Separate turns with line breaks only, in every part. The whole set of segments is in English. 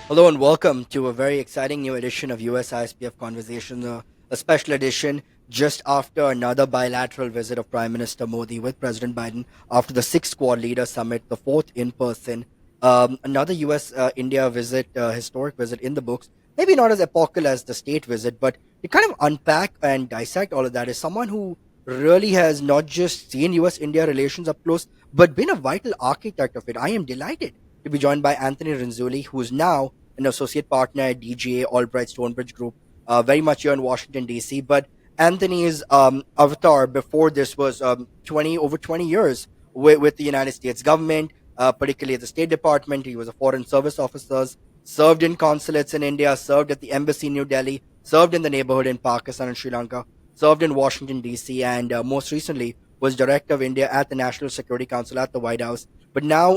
Hello and welcome to a very exciting new edition of USISPF Conversations, a special edition just after another bilateral visit of Prime Minister Modi with President Biden after the sixth Quad Leader Summit, the fourth in person. Another US India visit, historic visit in the books. Maybe not as epochal as the state visit, but to kind of unpack and dissect all of that is someone who really has not just seen US India relations up close, but been a vital architect of it. I am delighted to be joined by Anthony Renzulli, who's now an associate partner at DGA Albright Stonebridge Group, very much here in Washington D.C. But Anthony's avatar before this was 20 years with the United States government, particularly at the State Department. He was a foreign service officer, served in consulates in India, served at the embassy in New Delhi, served in the neighborhood in Pakistan and Sri Lanka, served in Washington D.C., and most recently was director of India at the National Security Council at the White House. But now,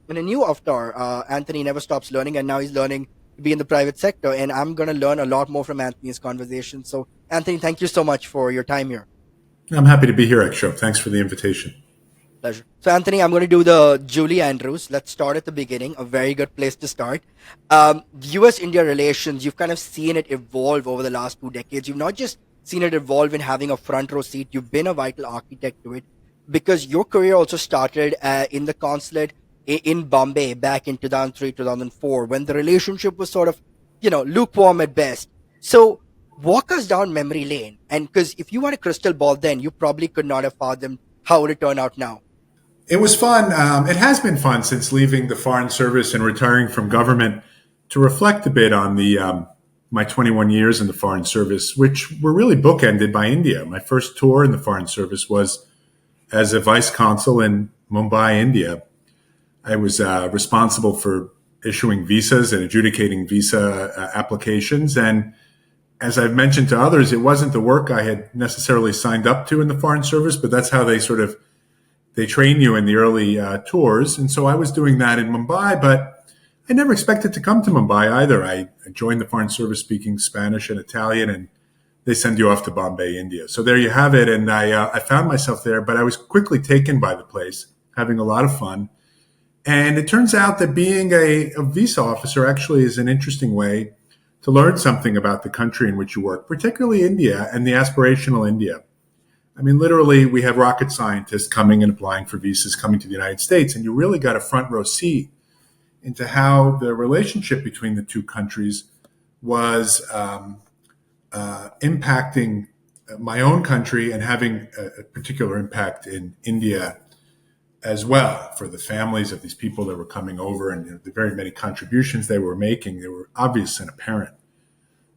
in a new avatar, Anthony never stops learning, and now he's learning to be in the private sector. And I'm going to learn a lot more from Anthony's conversation. So, Anthony, thank you so much for your time here.
I'm happy to be here, Akshobh. Thanks for the invitation.
Pleasure. So, Anthony, I'm going to do the Julie Andrews. Let's start at the beginning. A very good place to start. U.S. India relations, you've kind of seen it evolve over the last 2 decades. You've not just seen it evolve in having a front row seat, you've been a vital architect to it because your career also started in the consulate in Bombay back in 2003, 2004, when the relationship was sort of, lukewarm at best. So, walk us down memory lane. And because if you had a crystal ball then, you probably could not have fathomed how it would turn out now.
It was fun. It has been fun since leaving the Foreign Service and retiring from government to reflect a bit on the my 21 years in the Foreign Service, which were really bookended by India. My first tour in the Foreign Service was as a vice consul in Mumbai, India. I was responsible for issuing visas and adjudicating visa applications. And as I've mentioned to others, it wasn't the work I had necessarily signed up to in the Foreign Service, but that's how they train you in the early tours. And so I was doing that in Mumbai, but I never expected to come to Mumbai either. I joined the Foreign Service speaking Spanish and Italian, and they send you off to Bombay, India. So there you have it. And I found myself there, but I was quickly taken by the place, having a lot of fun. And it turns out that being a visa officer actually is an interesting way to learn something about the country in which you work, particularly India and the aspirational India. I mean, literally, we have rocket scientists coming and applying for visas coming to the United States, and you really got a front row seat into how the relationship between the two countries was impacting my own country and having a particular impact in India as well for the families of these people that were coming over and the very many contributions they were making. They were obvious and apparent.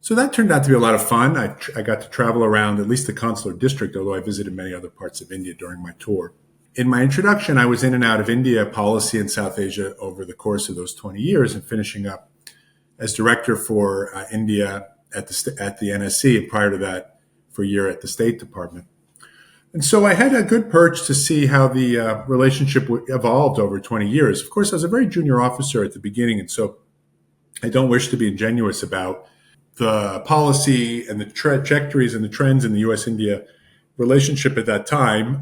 So that turned out to be a lot of fun. I got to travel around at least the consular district, although I visited many other parts of India during my tour. In my introduction, I was in and out of India policy in South Asia over the course of those 20 years and finishing up as director for India at the NSC, and prior to that for a year at the State Department. And so I had a good perch to see how the relationship evolved over 20 years. Of course, I was a very junior officer at the beginning, and so I don't wish to be ingenuous about the policy and the trajectories and the trends in the U.S. India relationship at that time.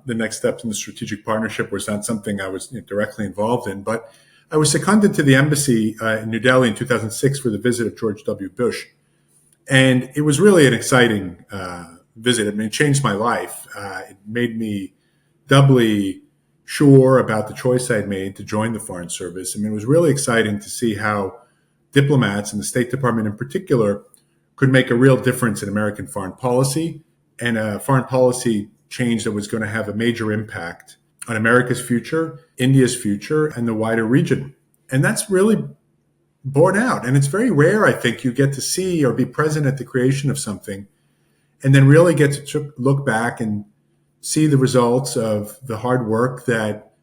The next steps in the strategic partnership was not something I was directly involved in, but I was seconded to the embassy in New Delhi in 2006 for the visit of George W. Bush. And it was really an exciting visit. I mean, it changed my life. It made me doubly sure about the choice I'd made to join the Foreign Service. I mean, it was really exciting to see how diplomats and the State Department in particular could make a real difference in American foreign policy and a foreign policy change that was going to have a major impact on America's future, India's future, and the wider region. And that's really borne out. And it's very rare, I think, you get to see or be present at the creation of something and then really get to look back and see the results of the hard work that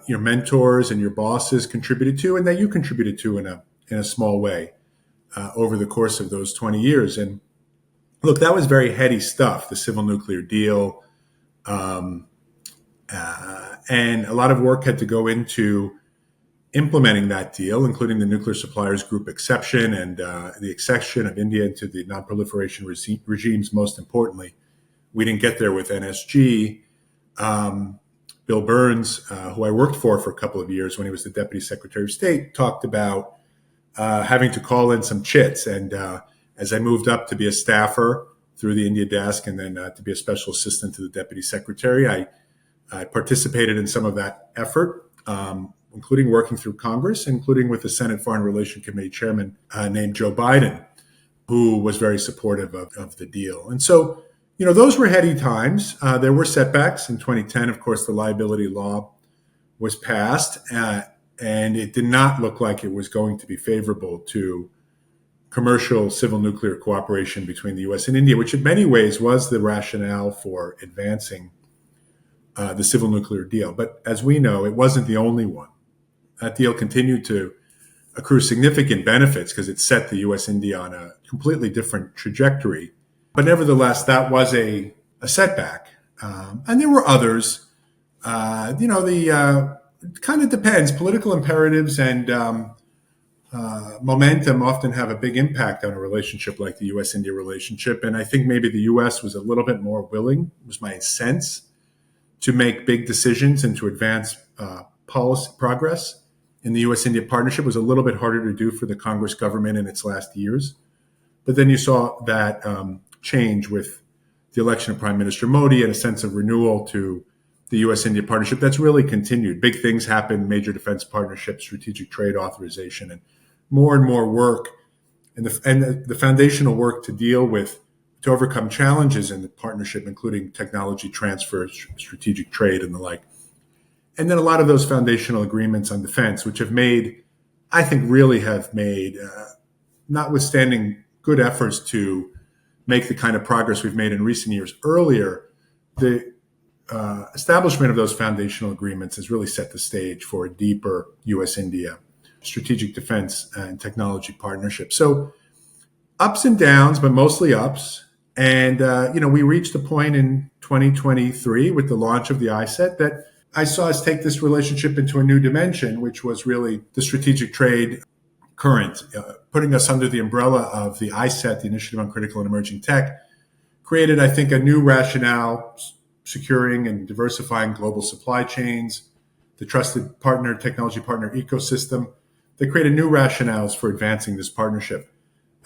your mentors and your bosses contributed to and that you contributed to in a small way over the course of those 20 years. And look, that was very heady stuff, the civil nuclear deal. And a lot of work had to go into implementing that deal, including the Nuclear Suppliers Group exception and the accession of India into the non-proliferation regimes, most importantly. We didn't get there with NSG. Bill Burns, who I worked for a couple of years when he was the Deputy Secretary of State, talked about having to call in some chits. And as I moved up to be a staffer through the India desk and then to be a special assistant to the deputy secretary, I participated in some of that effort, including working through Congress, including with the Senate Foreign Relations Committee chairman named Joe Biden, who was very supportive of the deal. And so, those were heady times. There were setbacks. In 2010, of course, the liability law was passed, and it did not look like it was going to be favorable to commercial civil nuclear cooperation between the U.S. and India, which in many ways was the rationale for advancing the civil nuclear deal. But as we know, it wasn't the only one. That deal continued to accrue significant benefits because it set the U.S.-India on a completely different trajectory. But nevertheless, that was a setback. And there were others. It kind of depends. Political imperatives and momentum often have a big impact on a relationship like the U.S.-India relationship. And I think maybe the U.S. was a little bit more willing, was my sense, to make big decisions and to advance policy progress in the U.S.-India partnership. Was a little bit harder to do for the Congress government in its last years. But then you saw that change with the election of Prime Minister Modi and a sense of renewal to the U.S.-India partnership that's really continued. Big things happened, major defense partnerships, strategic trade authorization, and more work, and the foundational work to overcome challenges in the partnership, including technology transfer, strategic trade, and the like. And then a lot of those foundational agreements on defense, which have made, notwithstanding good efforts to make the kind of progress we've made in recent years earlier, the establishment of those foundational agreements has really set the stage for a deeper U.S.-India strategic defense and technology partnership. So ups and downs, but mostly ups. And, we reached a point in 2023 with the launch of the ISET that I saw us take this relationship into a new dimension, which was really the strategic trade current, putting us under the umbrella of the ISET, the Initiative on Critical and Emerging Tech, created, I think, a new rationale, securing and diversifying global supply chains, the trusted partner, technology partner ecosystem. They created new rationales for advancing this partnership.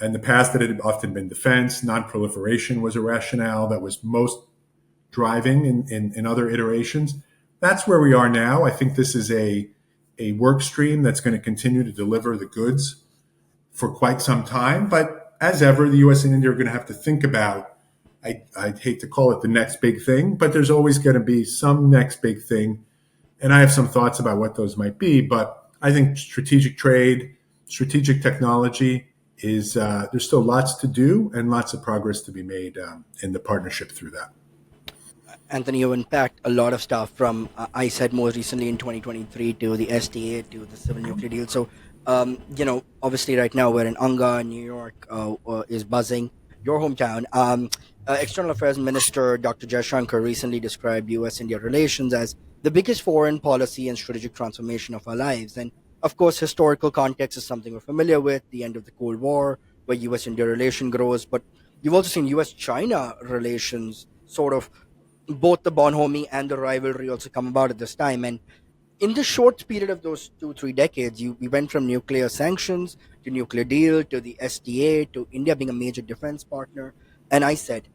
In the past, it had often been defense. Non-proliferation was a rationale that was most driving in other iterations. That's where we are now. I think this is a work stream that's going to continue to deliver the goods for quite some time. But as ever, the U.S. and India are going to have to think about, I'd hate to call it the next big thing, but there's always going to be some next big thing. And I have some thoughts about what those might be. But I think strategic trade, strategic technology there's still lots to do and lots of progress to be made in the partnership through that.
Anthony, you unpacked a lot of stuff from I said most recently in 2023 to the STA to the civil nuclear deal. So, obviously right now we're in Anga, New York is buzzing, your hometown. External Affairs Minister Dr. Jaishankar recently described U.S.-India relations as the biggest foreign policy and strategic transformation of our lives. And of course, historical context is something we're familiar with, the end of the Cold War, where U.S.-India relation grows. But you've also seen U.S.-China relations sort of both the bonhomie and the rivalry also come about at this time. And in the short period of those 2-3 decades, we went from nuclear sanctions to nuclear deal to the SDA to India being a major defense partner. And I said,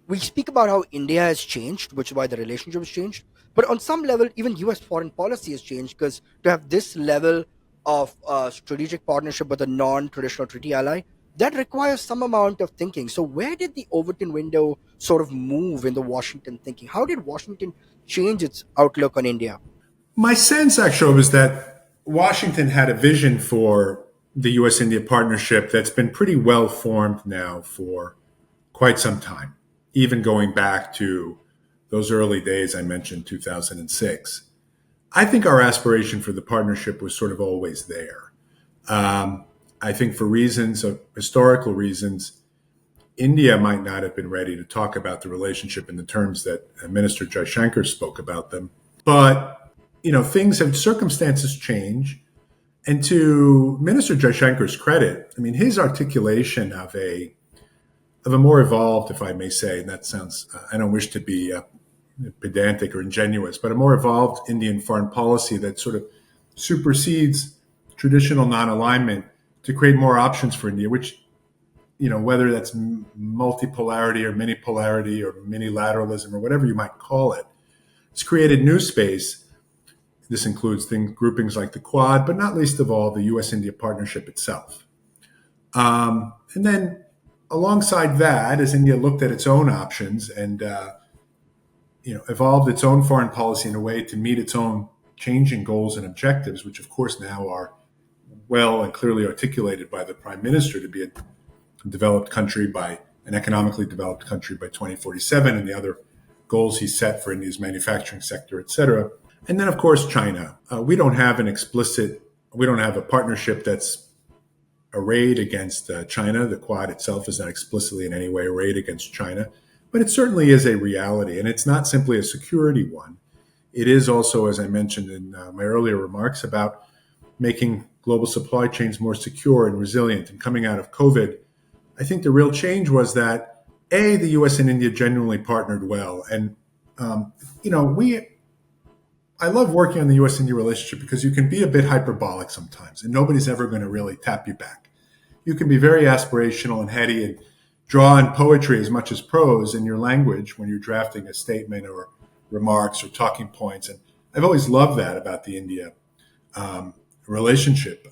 we speak about how India has changed, which is why the relationship has changed. But on some level, even US foreign policy has changed because to have this level of strategic partnership with a non traditional treaty ally, that requires some amount of thinking. So, where did the Overton window sort of move in the Washington thinking? How did Washington change its outlook on India?
My sense, Akshobh, is that Washington had a vision for the U.S.-India partnership that's been pretty well formed now for quite some time, even going back to those early days I mentioned, 2006. I think our aspiration for the partnership was sort of always there. I think for historical reasons, India might not have been ready to talk about the relationship in the terms that Minister Jaishankar spoke about them. But, circumstances change. And to Minister Jaishankar's credit, I mean, his articulation of a more evolved, if I may say, and that sounds, I don't wish to be pedantic or ingenuous, but a more evolved Indian foreign policy that sort of supersedes traditional non-alignment to create more options for India, which, whether that's multipolarity or minipolarity or minilateralism or whatever you might call it, it's created new space. This includes groupings like the Quad, but not least of all, the U.S. India partnership itself. And then alongside that, as India looked at its own options and evolved its own foreign policy in a way to meet its own changing goals and objectives, which of course now are well and clearly articulated by the Prime Minister to be a developed country by an economically developed country by 2047, and the other goals he set for India's manufacturing sector, et cetera. And then, of course, China. We don't have a partnership that's arrayed against China. The Quad itself is not explicitly in any way arrayed against China, but it certainly is a reality. And it's not simply a security one. It is also, as I mentioned in my earlier remarks, about making global supply chains more secure and resilient. And coming out of COVID, I think the real change was that, the U.S. and India genuinely partnered well. And, I love working on the U.S.-India relationship because you can be a bit hyperbolic sometimes, and nobody's ever going to really tap you back. You can be very aspirational and heady and draw on poetry as much as prose in your language when you're drafting a statement or remarks or talking points. And I've always loved that about the India relationship.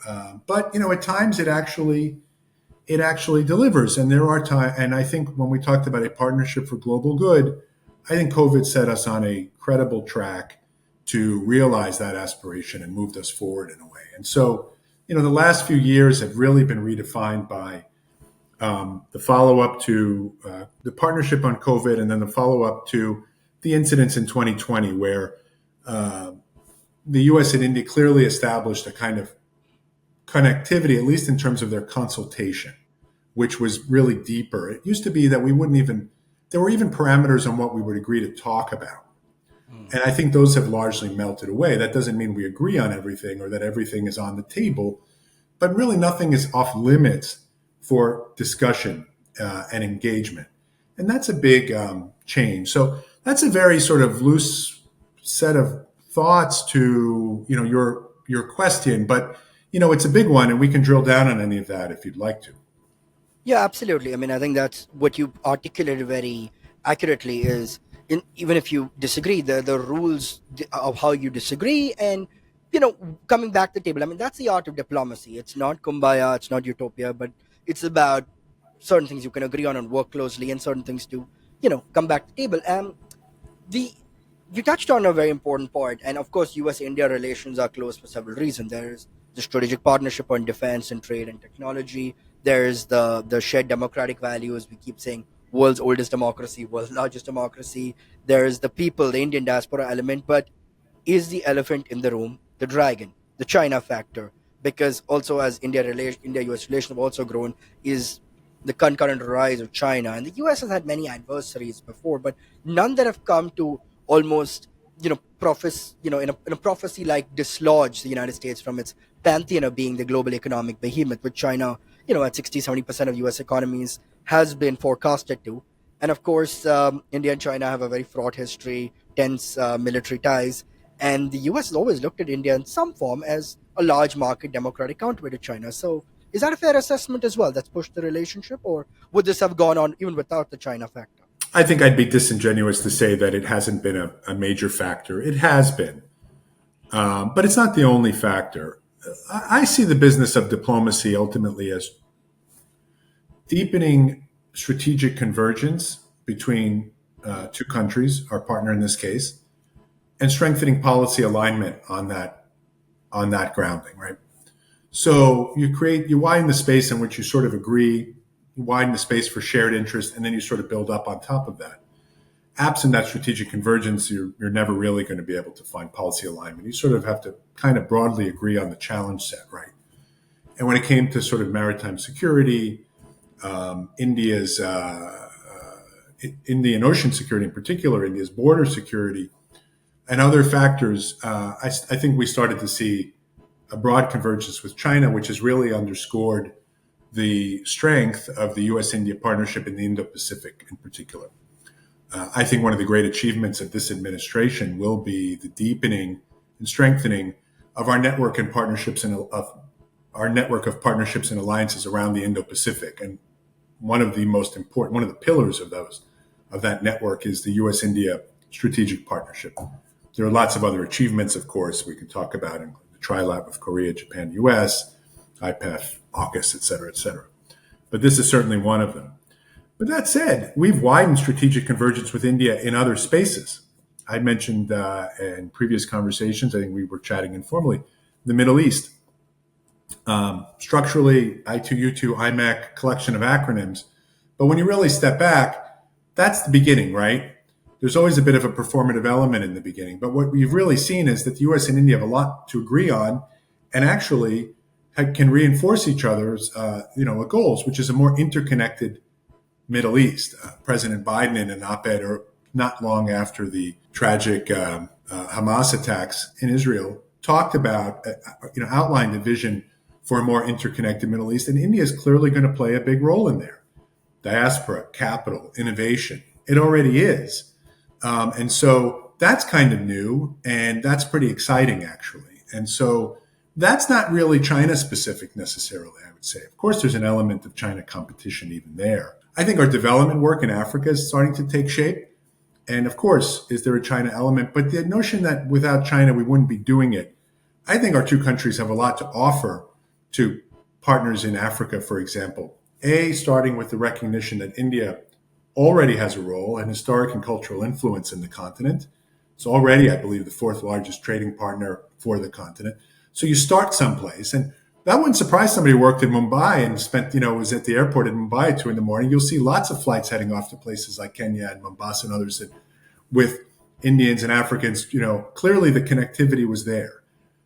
But at times it actually delivers. And there are times, and I think when we talked about a partnership for global good, I think COVID set us on a credible track to realize that aspiration and moved us forward in a way. And so, the last few years have really been redefined by the follow-up to the partnership on COVID, and then the follow-up to the incidents in 2020, where the U.S. and India clearly established a kind of connectivity, at least in terms of their consultation, which was really deeper. It used to be that there were even parameters on what we would agree to talk about. And I think those have largely melted away. That doesn't mean we agree on everything or that everything is on the table, but really nothing is off limits for discussion and engagement. And that's a big change. So that's a very sort of loose set of thoughts to, your question, but, it's a big one, and we can drill down on any of that if you'd like to.
Yeah, absolutely. I mean, I think that's what you articulated very accurately is even if you disagree, the rules of how you disagree and, coming back to the table. I mean, that's the art of diplomacy. It's not kumbaya, it's not utopia, but it's about certain things you can agree on and work closely and certain things to, come back to the table. The You touched on a very important point, and of course, U.S.-India relations are close for several reasons. There's the strategic partnership on defense and trade and technology. There's the shared democratic values. We keep saying world's oldest democracy, world's largest democracy. There's the people, the Indian diaspora element, but is the elephant in the room the dragon, the China factor? Because also as India-US relations have also grown, is the concurrent rise of China. And the US has had many adversaries before, but none that have come to almost, in a prophecy like dislodge the United States from its pantheon of being the global economic behemoth, which China, at 60-70% of US economies has been forecasted to. And of course, India and China have a very fraught history, tense military ties. And the US has always looked at India in some form as a large market democratic counterweight to China. So is that a fair assessment as well that's pushed the relationship? Or would this have gone on even without the China factor?
I think I'd be disingenuous to say that it hasn't been a major factor. It has been. But it's not the only factor. I see the business of diplomacy ultimately as deepening strategic convergence between two countries, our partner in this case, and strengthening policy alignment on that grounding, right? So you widen the space in which you sort of agree, you widen the space for shared interest, and then you sort of build up on top of that. Absent that strategic convergence, you're never really going to be able to find policy alignment. You sort of have to kind of broadly agree on the challenge set, right? And when it came to sort of maritime security, India's Indian Ocean security in particular, India's border security, and other factors, I think we started to see a broad convergence with China, which has really underscored the strength of the U.S.-India partnership in the Indo-Pacific in particular. I think one of the great achievements of this administration will be the deepening and strengthening of our network and partnerships of our network of partnerships and alliances around the Indo-Pacific. And one of the most important, one of the pillars of that network is the U.S. India strategic partnership. There are lots of other achievements, of course, we can talk about, including the Trilab with Korea, Japan, U.S., IPEF, AUKUS, et cetera, et cetera. But this is certainly one of them. But that said, we've widened strategic convergence with India in other spaces. I mentioned in previous conversations, I think we were chatting informally, the Middle East. Structurally, I2U2, IMEC, collection of acronyms. But when you really step back, that's the beginning, right? There's always a bit of a performative element in the beginning. But what we've really seen is that the US and India have a lot to agree on and actually can reinforce each other's goals, which is a more interconnected Middle East. President Biden in an op-ed or not long after the tragic Hamas attacks in Israel talked about, outlined a vision for a more interconnected Middle East. And India is clearly going to play a big role in there. Diaspora, capital, innovation. It already is. And so that's kind of new, and that's pretty exciting, actually. And so that's not really China specific necessarily, I would say. Of course, there's an element of China competition even there. I think our development work in Africa is starting to take shape. And of course, is there a China element? But the notion that without China, we wouldn't be doing it. I think our two countries have a lot to offer to partners in Africa, for example. Starting with the recognition that India already has a role and historic and cultural influence in the continent. It's already, I believe, the fourth largest trading partner for the continent. So you start someplace. And that wouldn't surprise somebody who worked in Mumbai and was at the airport in Mumbai at 2 a.m. You'll see lots of flights heading off to places like Kenya and Mombasa and others that, with Indians and Africans, clearly the connectivity was there,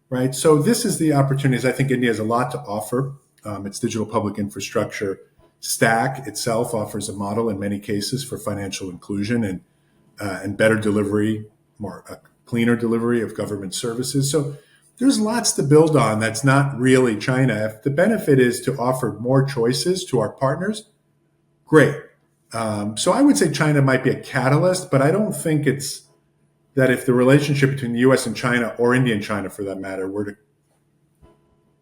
right? So this is the opportunities. I think India has a lot to offer. Its digital public infrastructure stack itself offers a model in many cases for financial inclusion and better delivery, more cleaner delivery of government services. So there's lots to build on that's not really China. If the benefit is to offer more choices to our partners, great. So I would say China might be a catalyst, but I don't think it's that if the relationship between the US and China, or India and China for that matter, were to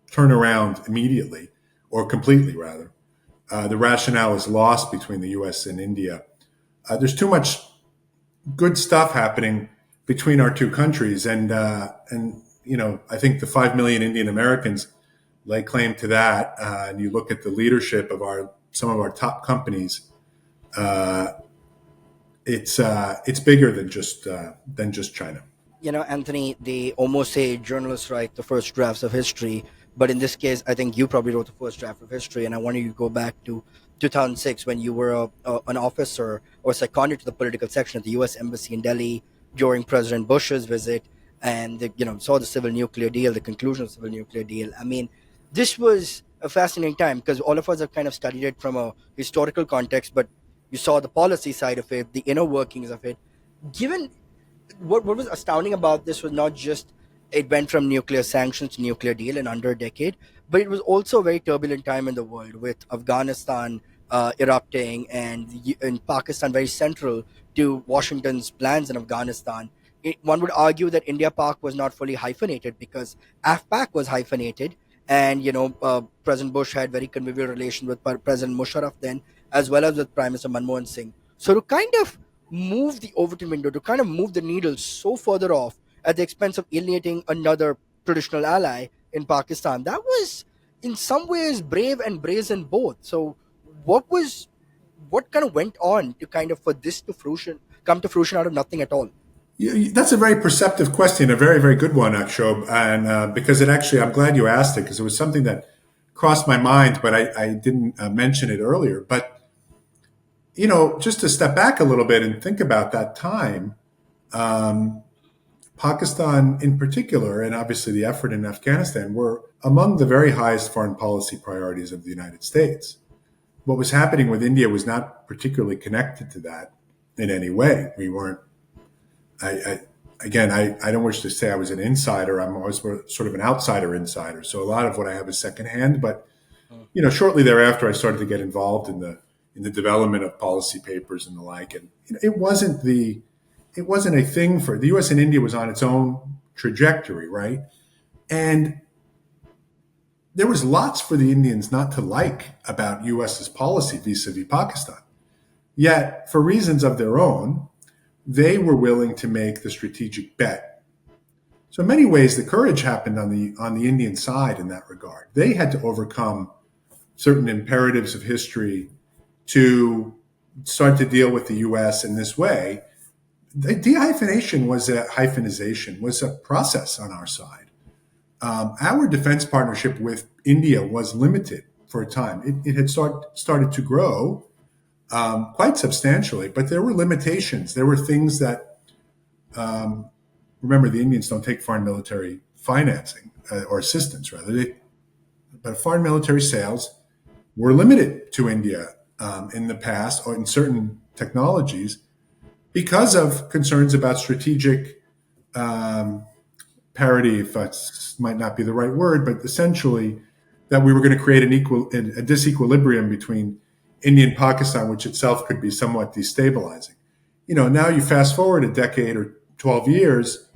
turn around immediately, or completely rather, the rationale is lost between the US and India. There's too much good stuff happening between our two countries. And I think the 5 million Indian Americans lay claim to that. And you look at the leadership of some of our top companies, it's bigger than just China.
Anthony, they almost say journalists write the first drafts of history, but in this case, I think you probably wrote the first draft of history. And I want you to go back to 2006 when you were an officer or seconded to the political section at the U.S. Embassy in Delhi during President Bush's visit, and saw the civil nuclear deal, the conclusion of the civil nuclear deal. I mean, this was a fascinating time because all of us have kind of studied it from a historical context, but you saw the policy side of it, the inner workings of it. Given what was astounding about this was not just it went from nuclear sanctions to nuclear deal in under a decade, but it was also a very turbulent time in the world with Afghanistan erupting and Pakistan very central to Washington's plans in Afghanistan. One would argue that India-Pak was not fully hyphenated because AFPAC was hyphenated, and President Bush had very convivial relations with President Musharraf then, as well as with Prime Minister Manmohan Singh. So to kind of move the Overton window, to kind of move the needle so further off at the expense of alienating another traditional ally in Pakistan, that was in some ways brave and brazen both. So what kind of went on to kind of for this to come to fruition out of nothing at all?
That's a very perceptive question, a very, very good one, Akshobh. And because I'm glad you asked it, because it was something that crossed my mind, but I didn't mention it earlier. But just to step back a little bit and think about that time, Pakistan in particular, and obviously the effort in Afghanistan, were among the very highest foreign policy priorities of the United States. What was happening with India was not particularly connected to that in any way. We weren't. I don't wish to say I was an insider. I'm always sort of an outsider insider. So a lot of what I have is secondhand. But shortly thereafter, I started to get involved in the development of policy papers and the like. And it wasn't a thing for the U.S. and India was on its own trajectory, right? And there was lots for the Indians not to like about US's policy vis-a-vis Pakistan. Yet, for reasons of their own, they were willing to make the strategic bet. So in many ways, the courage happened on the Indian side in that regard. They had to overcome certain imperatives of history to start to deal with the U.S. in this way. The de-hyphenation was a hyphenization, was a process on our side. Our defense partnership with India was limited for a time. It had started to grow quite substantially, but there were limitations. There were things that, remember, the Indians don't take foreign military financing or assistance, rather. But foreign military sales were limited to India in the past or in certain technologies because of concerns about strategic parity, if that might not be the right word, but essentially that we were going to create a disequilibrium between India and Pakistan, which itself could be somewhat destabilizing. Now you fast forward a decade or 12 years,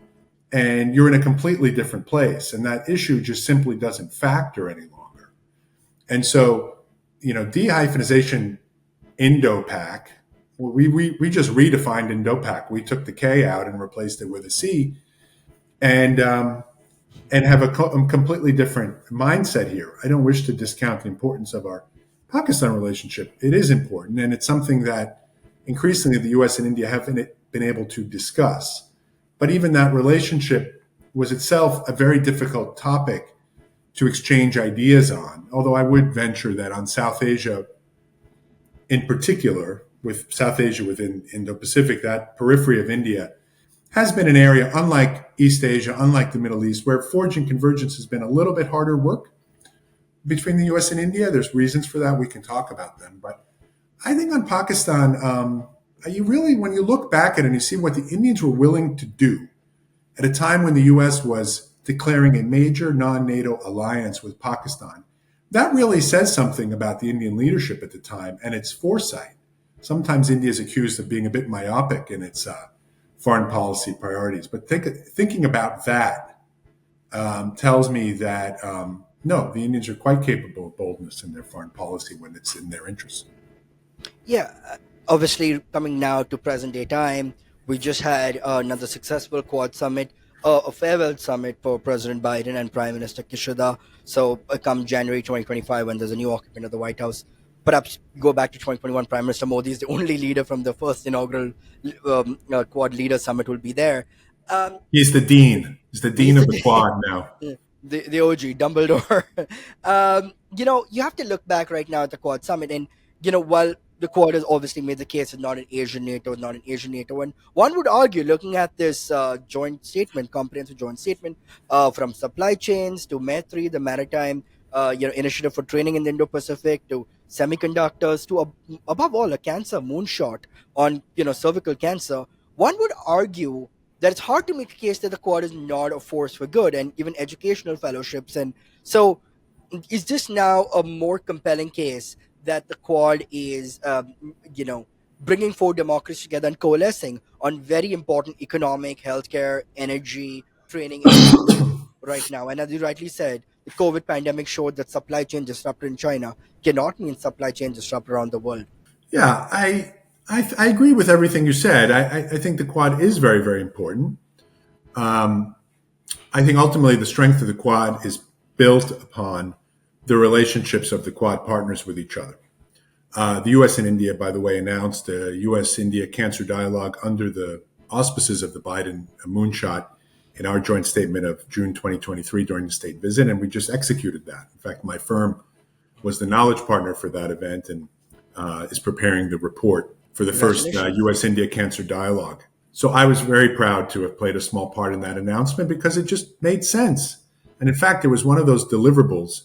and you're in a completely different place, and that issue just simply doesn't factor any longer. And so, de-hyphenization, Indo-Pac, we just redefined Indo-Pac. We took the K out and replaced it with a C, and have a completely different mindset here. I don't wish to discount the importance of our Pakistan relationship. It is important, and it's something that increasingly the U.S. and India have been able to discuss. But even that relationship was itself a very difficult topic to exchange ideas on, although I would venture that on South Asia in particular, with South Asia within Indo-Pacific, that periphery of India has been an area, unlike East Asia, unlike the Middle East, where forging convergence has been a little bit harder work between the U.S. and India. There's reasons for that. We can talk about them. But I think on Pakistan, when you look back at it and you see what the Indians were willing to do at a time when the U.S. was declaring a major non-NATO alliance with Pakistan, that really says something about the Indian leadership at the time and its foresight. Sometimes India is accused of being a bit myopic in its foreign policy priorities. But thinking about that tells me that, no, the Indians are quite capable of boldness in their foreign policy when it's in their interest.
Yeah, obviously, coming now to present day time, we just had another successful Quad summit, a farewell summit for President Biden and Prime Minister Kishida. So, come January 2025, when there's a new occupant of the White House, perhaps go back to 2021, Prime Minister Modi is the only leader from the first inaugural Quad Leader Summit will be there.
He's the dean. He's the dean
He's
of
the
the Quad now.
the OG Dumbledore. You have to look back right now at the Quad summit, and while the Quad has obviously made the case it's not an Asian NATO, not an Asian NATO, and one would argue, looking at this joint statement, comprehensive joint statement, from supply chains to Maitri, the maritime, initiative for training in the Indo-Pacific, to semiconductors, to above all a cancer moonshot on cervical cancer. One would argue that it's hard to make a case that the Quad is not a force for good, and even educational fellowships. And so, is this now a more compelling case that the Quad is, bringing four democracies together and coalescing on very important economic, healthcare, energy, training initiatives right now? And as you rightly said, the COVID pandemic showed that supply chain disruptor in China cannot mean supply chain disruptor around the world.
Yeah, I agree with everything you said. I think the Quad is very, very important. I think ultimately the strength of the Quad is built upon the relationships of the Quad partners with each other. The U.S. and India, by the way, announced a U.S. India Cancer Dialogue under the auspices of the Biden moonshot in our joint statement of June 2023 during the state visit, and we just executed that. In fact, my firm was the knowledge partner for that event and is preparing the report for the first U.S. India Cancer Dialogue. So I was very proud to have played a small part in that announcement because it just made sense. And in fact, it was one of those deliverables,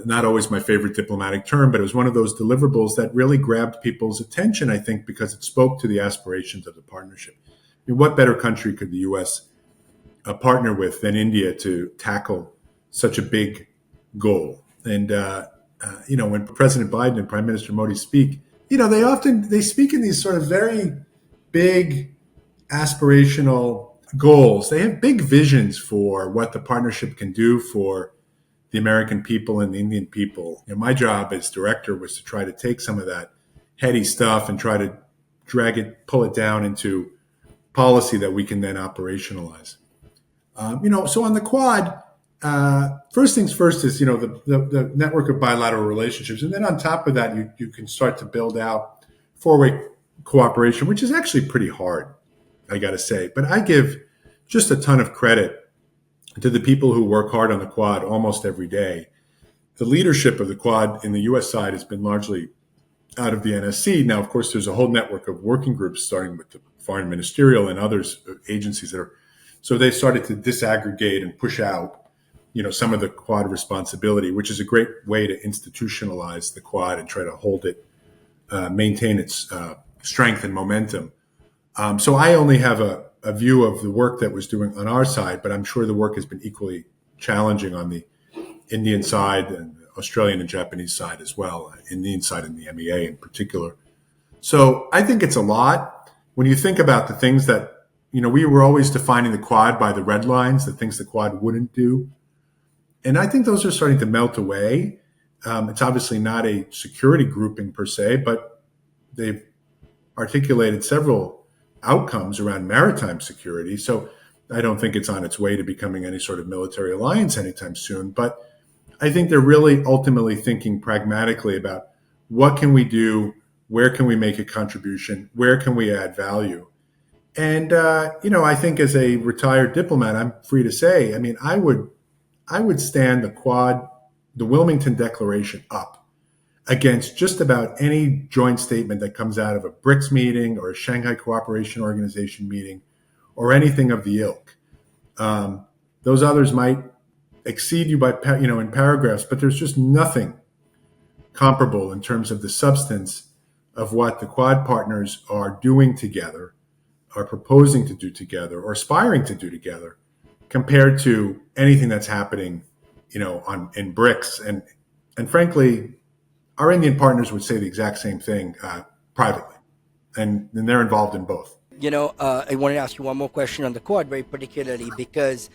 not always my favorite diplomatic term, but it was one of those deliverables that really grabbed people's attention, I think, because it spoke to the aspirations of the partnership. I mean, what better country could the U.S. Partner with than India to tackle such a big goal? And, when President Biden and Prime Minister Modi speak, they speak in these sort of very big aspirational goals. They have big visions for what the partnership can do for the American people and the Indian people. My job as director was to try to take some of that heady stuff and try to pull it down into policy that we can then operationalize. So on the Quad, first things first is the network of bilateral relationships, and then on top of that, you can start to build out four-way cooperation, which is actually pretty hard, I got to say. But I give just a ton of credit to the people who work hard on the Quad almost every day. The leadership of the Quad in the U.S. side has been largely out of the NSC. Now, of course, there's a whole network of working groups, starting with the Foreign Ministerial and others agencies that are. So they've started to disaggregate and push out, some of the Quad responsibility, which is a great way to institutionalize the Quad and try to hold it, maintain its strength and momentum. So I only have a view of the work that was doing on our side, but I'm sure the work has been equally challenging on the Indian side and Australian and Japanese side as well, Indian side and the MEA in particular. So I think it's a lot. When you think about the things that, we were always defining the Quad by the red lines, the things the Quad wouldn't do. And I think those are starting to melt away. It's obviously not a security grouping per se, but they've articulated several outcomes around maritime security. So I don't think it's on its way to becoming any sort of military alliance anytime soon. But I think they're really ultimately thinking pragmatically about what can we do, where can we make a contribution, where can we add value. And I think as a retired diplomat, I'm free to say, I would stand the Quad, the Wilmington Declaration up against just about any joint statement that comes out of a BRICS meeting or a Shanghai Cooperation Organization meeting or anything of the ilk. Those others might exceed you by in paragraphs, but there's just nothing comparable in terms of the substance of what the Quad partners are doing together, are proposing to do together, or aspiring to do together, compared to anything that's happening, in BRICS. And frankly, our Indian partners would say the exact same thing privately, and they're involved in both.
I wanted to ask you one more question on the Quad, very particularly because,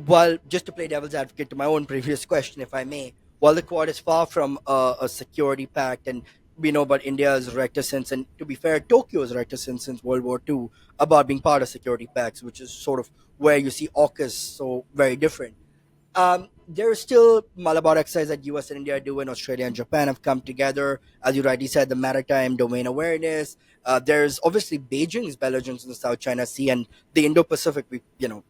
while just to play devil's advocate to my own previous question, if I may, while the Quad is far from a security pact, and we know about India's reticence, and to be fair, Tokyo's reticence since World War II about being part of security pacts, which is sort of where you see AUKUS so very different. There is still Malabar exercise that U.S. and India do, and Australia and Japan have come together. As you rightly said, the maritime domain awareness. There's obviously Beijing's belligerence in the South China Sea and the Indo-Pacific.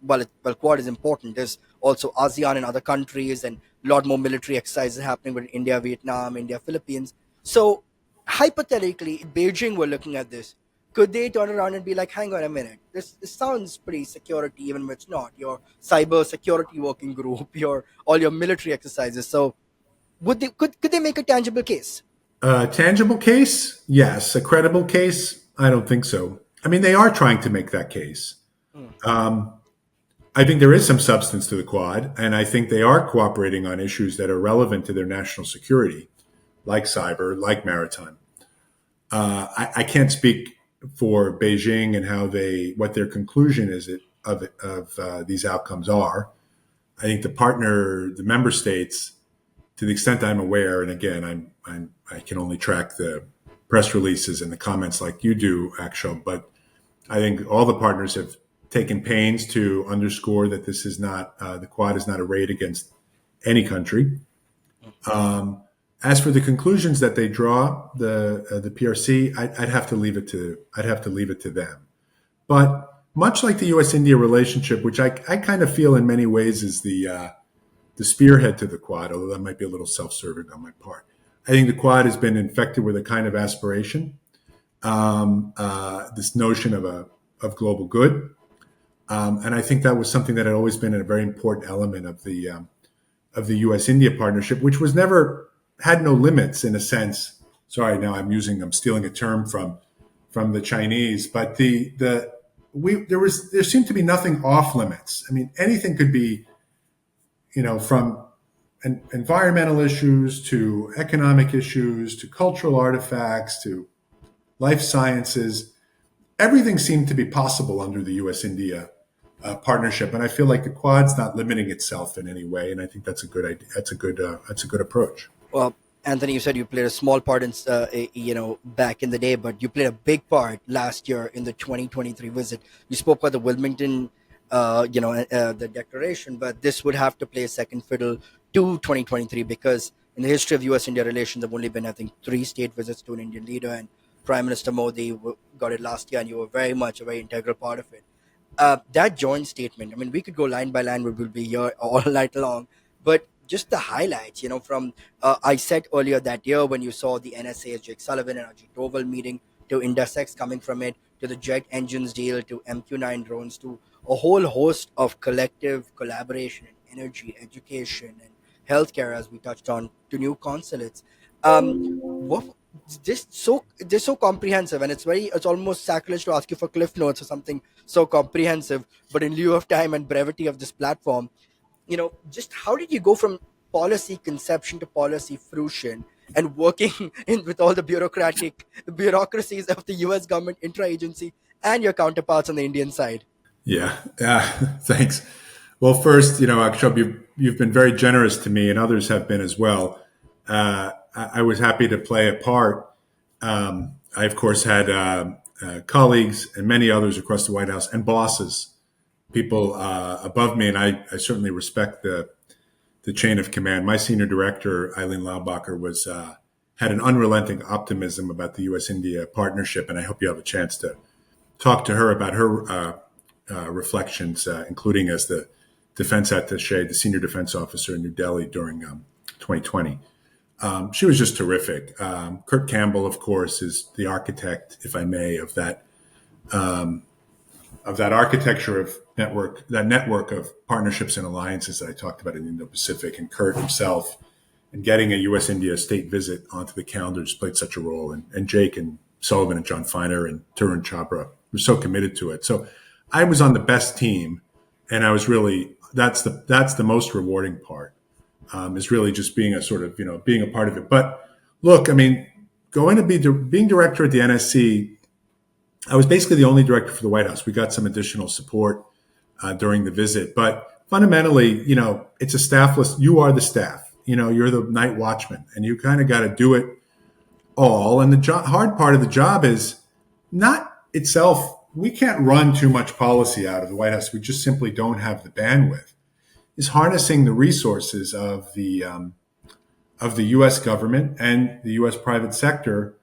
While Quad is important, there's also ASEAN and other countries, and a lot more military exercises happening with India, Vietnam, India, Philippines. So, hypothetically, if Beijing were looking at this, could they turn around and be like, hang on a minute, this sounds pretty security, even if it's not. Your cyber security working group, all your military exercises. So could they make a tangible case?
A tangible case? Yes. A credible case? I don't think so. They are trying to make that case. I think there is some substance to the Quad, and I think they are cooperating on issues that are relevant to their national security, like cyber, like maritime. I can't speak for Beijing and what their conclusion is of these outcomes are. I think the member states, to the extent I'm aware, and again, I can only track the press releases and the comments like you do, Akshobh, but I think all the partners have taken pains to underscore that this is not the Quad is not a raid against any country. As for the conclusions that they draw, the PRC, I'd have to leave it to them. But much like the U.S. India relationship, which I kind of feel in many ways is the spearhead to the Quad, although that might be a little self-serving on my part. I think the Quad has been infected with a kind of aspiration, this notion of global good, and I think that was something that had always been a very important element of the U.S. India partnership, which was never had no limits in a sense. Sorry, now I'm stealing a term from the Chinese, but there seemed to be nothing off limits. Anything could be, from environmental issues to economic issues to cultural artifacts to life sciences. Everything seemed to be possible under the U.S. India partnership. And I feel like the Quad's not limiting itself in any way, and I think that's a good idea. That's a good approach.
Well, Anthony, you said you played a small part in, back in the day, but you played a big part last year in the 2023 visit. You spoke about the Wilmington, the declaration, but this would have to play second fiddle to 2023 because in the history of U.S. India relations, there have only been, I think, three state visits to an Indian leader, and Prime Minister Modi got it last year, and you were very much a very integral part of it. That joint statement, I mean, we could go line by line, we will be here all night long, but just the highlights, from, I said earlier that year when you saw the NSA's Jake Sullivan and Ajit Doval meeting, to Indus coming from it, to the jet engines deal, to MQ-9 drones, to a whole host of collective collaboration in energy, education, and healthcare, as we touched on, to new consulates. What this so comprehensive, and it's almost sacrilege to ask you for cliff notes or something so comprehensive, but in lieu of time and brevity of this platform, just how did you go from policy conception to policy fruition and working in with all the bureaucracies of the US government intra-agency and your counterparts on the Indian side?
Yeah, thanks. Well, first, Akshobh, you've been very generous to me, and others have been as well. I was happy to play a part. I, of course, had colleagues and many others across the White House and bosses, people above me, and I certainly respect the chain of command. My senior director, Eileen Laubacher, had an unrelenting optimism about the U.S. India partnership, and I hope you have a chance to talk to her about her reflections, including as the defense attaché, the senior defense officer in New Delhi during 2020. She was just terrific. Kurt Campbell, of course, is the architect, if I may, of that architecture of network of partnerships and alliances that I talked about in the Indo-Pacific. And Kurt himself, and getting a U.S. India state visit onto the calendars, played such a role. And Jake and Sullivan and John Feiner and Tarun Chhabra were so committed to it. So I was on the best team, and I was really that's the most rewarding part. Is really just being a sort of being a part of it. But look, I mean, going to being director at the NSC, I was basically the only director for the White House. We got some additional support during the visit, but fundamentally, it's a staffless. You are the staff. You're the night watchman, and you kind of got to do it all. And the hard part of the job is not itself. We can't run too much policy out of the White House. We just simply don't have the bandwidth. Is harnessing the resources of the U.S. government and the U.S. private sector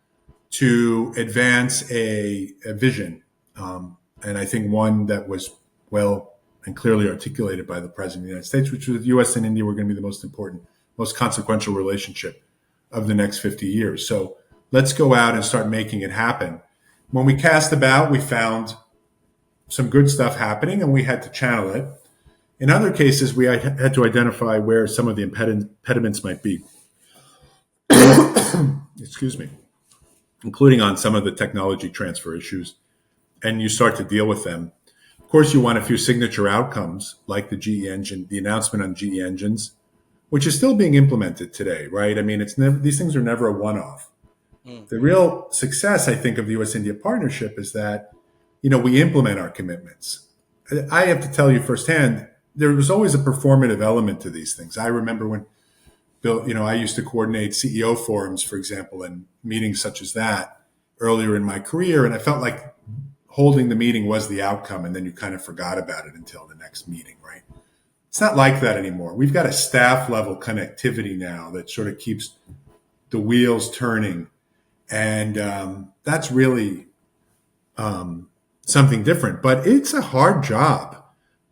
to advance a vision, and I think one that was well and clearly articulated by the President of the United States, which was U.S. and India were going to be the most important, most consequential relationship of the next 50 years. So let's go out and start making it happen. When we cast about, we found some good stuff happening, and we had to channel it. In other cases, we had to identify where some of the impediments might be. Excuse me, including on some of the technology transfer issues, and you start to deal with them. Of course, you want a few signature outcomes, like the GE engine, the announcement on GE engines, which is still being implemented today, right? I mean, these things are never a one-off. The real success, I think, of the U.S.-India partnership is that, we implement our commitments. I have to tell you firsthand, there was always a performative element to these things. I remember when Bill, I used to coordinate CEO forums, for example, and meetings such as that earlier in my career. And I felt like holding the meeting was the outcome. And then you kind of forgot about it until the next meeting, right? It's not like that anymore. We've got a staff level connectivity now that sort of keeps the wheels turning. And that's really something different. But it's a hard job.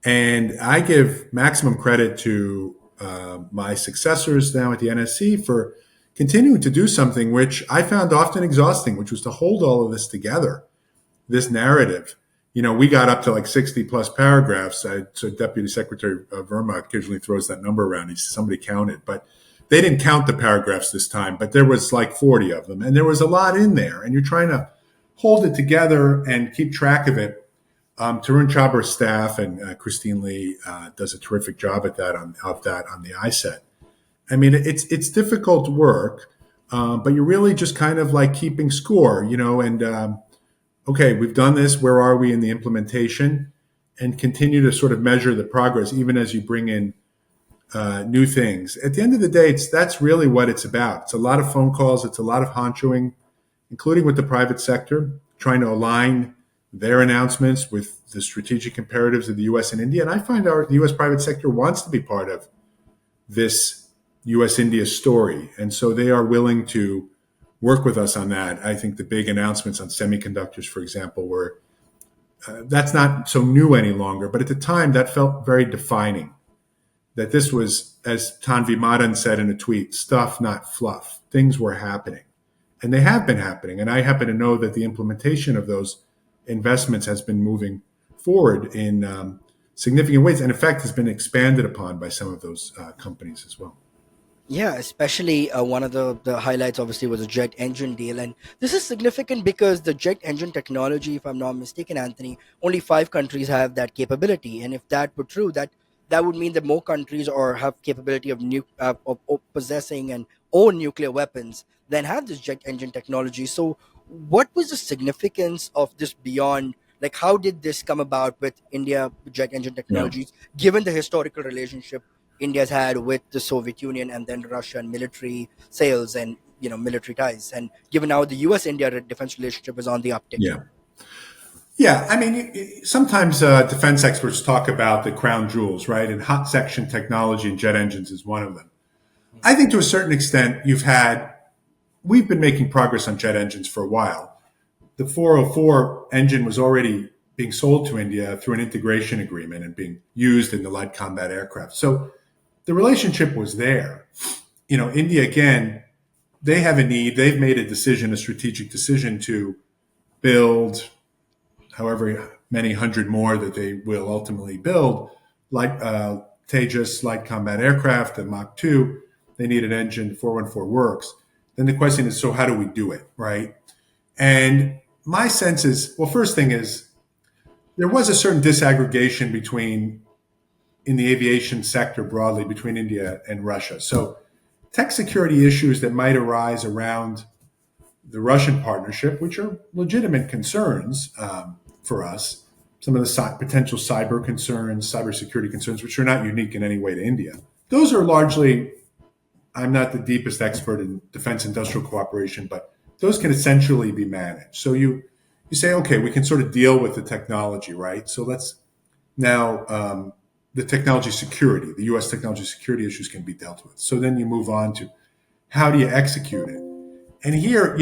And I give maximum credit to my successors now at the NSC for continuing to do something which I found often exhausting, which was to hold all of this together, this narrative. We got up to like 60 plus paragraphs. So Deputy Secretary Verma occasionally throws that number around. Somebody counted, but they didn't count the paragraphs this time, but there was like 40 of them. And there was a lot in there. And you're trying to hold it together and keep track of it. Tarun Chhabra's staff and Christine Lee does a terrific job at that on the ISET. I mean, it's difficult work, but you're really just kind of like keeping score, and okay, we've done this. Where are we in the implementation? and continue to sort of measure the progress, even as you bring in new things. At the end of the day, that's really what it's about. It's a lot of phone calls. It's a lot of honchoing, including with the private sector, trying to align their announcements with the strategic imperatives of the U.S. and India. And I find the U.S. private sector wants to be part of this U.S. India story. And so they are willing to work with us on that. I think the big announcements on semiconductors, for example, were that's not so new any longer. But at the time, that felt very defining. That this was, as Tanvi Madan said in a tweet, stuff, not fluff. Things were happening. And they have been happening. And I happen to know that the implementation of those investments has been moving forward in significant ways, and in fact has been expanded upon by some of those companies as well.
Yeah, especially one of the highlights obviously was the jet engine deal. And this is significant because the jet engine technology, if I'm not mistaken, Anthony, only 5 countries have that capability. And if that were true, that would mean that more countries or have capability of possessing and own nuclear weapons than have this jet engine technology. So what was the significance of this beyond, like how did this come about with India jet engine
Yeah.
technologies, given the historical relationship India's had with the Soviet Union and then Russia and military sales and military ties, and given now the U.S. India defense relationship is on the uptick.
Yeah. Yeah. I mean, sometimes defense experts talk about the crown jewels, right? And hot section technology and jet engines is one of them. I think to a certain extent, we've been making progress on jet engines for a while. The 404 engine was already being sold to India through an integration agreement and being used in the light combat aircraft. So the relationship was there. India, again, they have a need. They've made a strategic decision to build however many hundred more that they will ultimately build, like Tejas light combat aircraft, the Mach 2. They need an engine, 414 works. Then the question is, so how do we do it, right? And my sense is, well, first thing is, there was a certain disaggregation in the aviation sector broadly between India and Russia. So tech security issues that might arise around the Russian partnership, which are legitimate concerns for us, some of the potential cyber concerns, cybersecurity concerns, which are not unique in any way to India. Those are largely, I'm not the deepest expert in defense industrial cooperation, but those can essentially be managed. So you say, okay, we can sort of deal with the technology, right? So let's now the technology security, the U.S. technology security issues can be dealt with. So then you move on to how do you execute it? And here,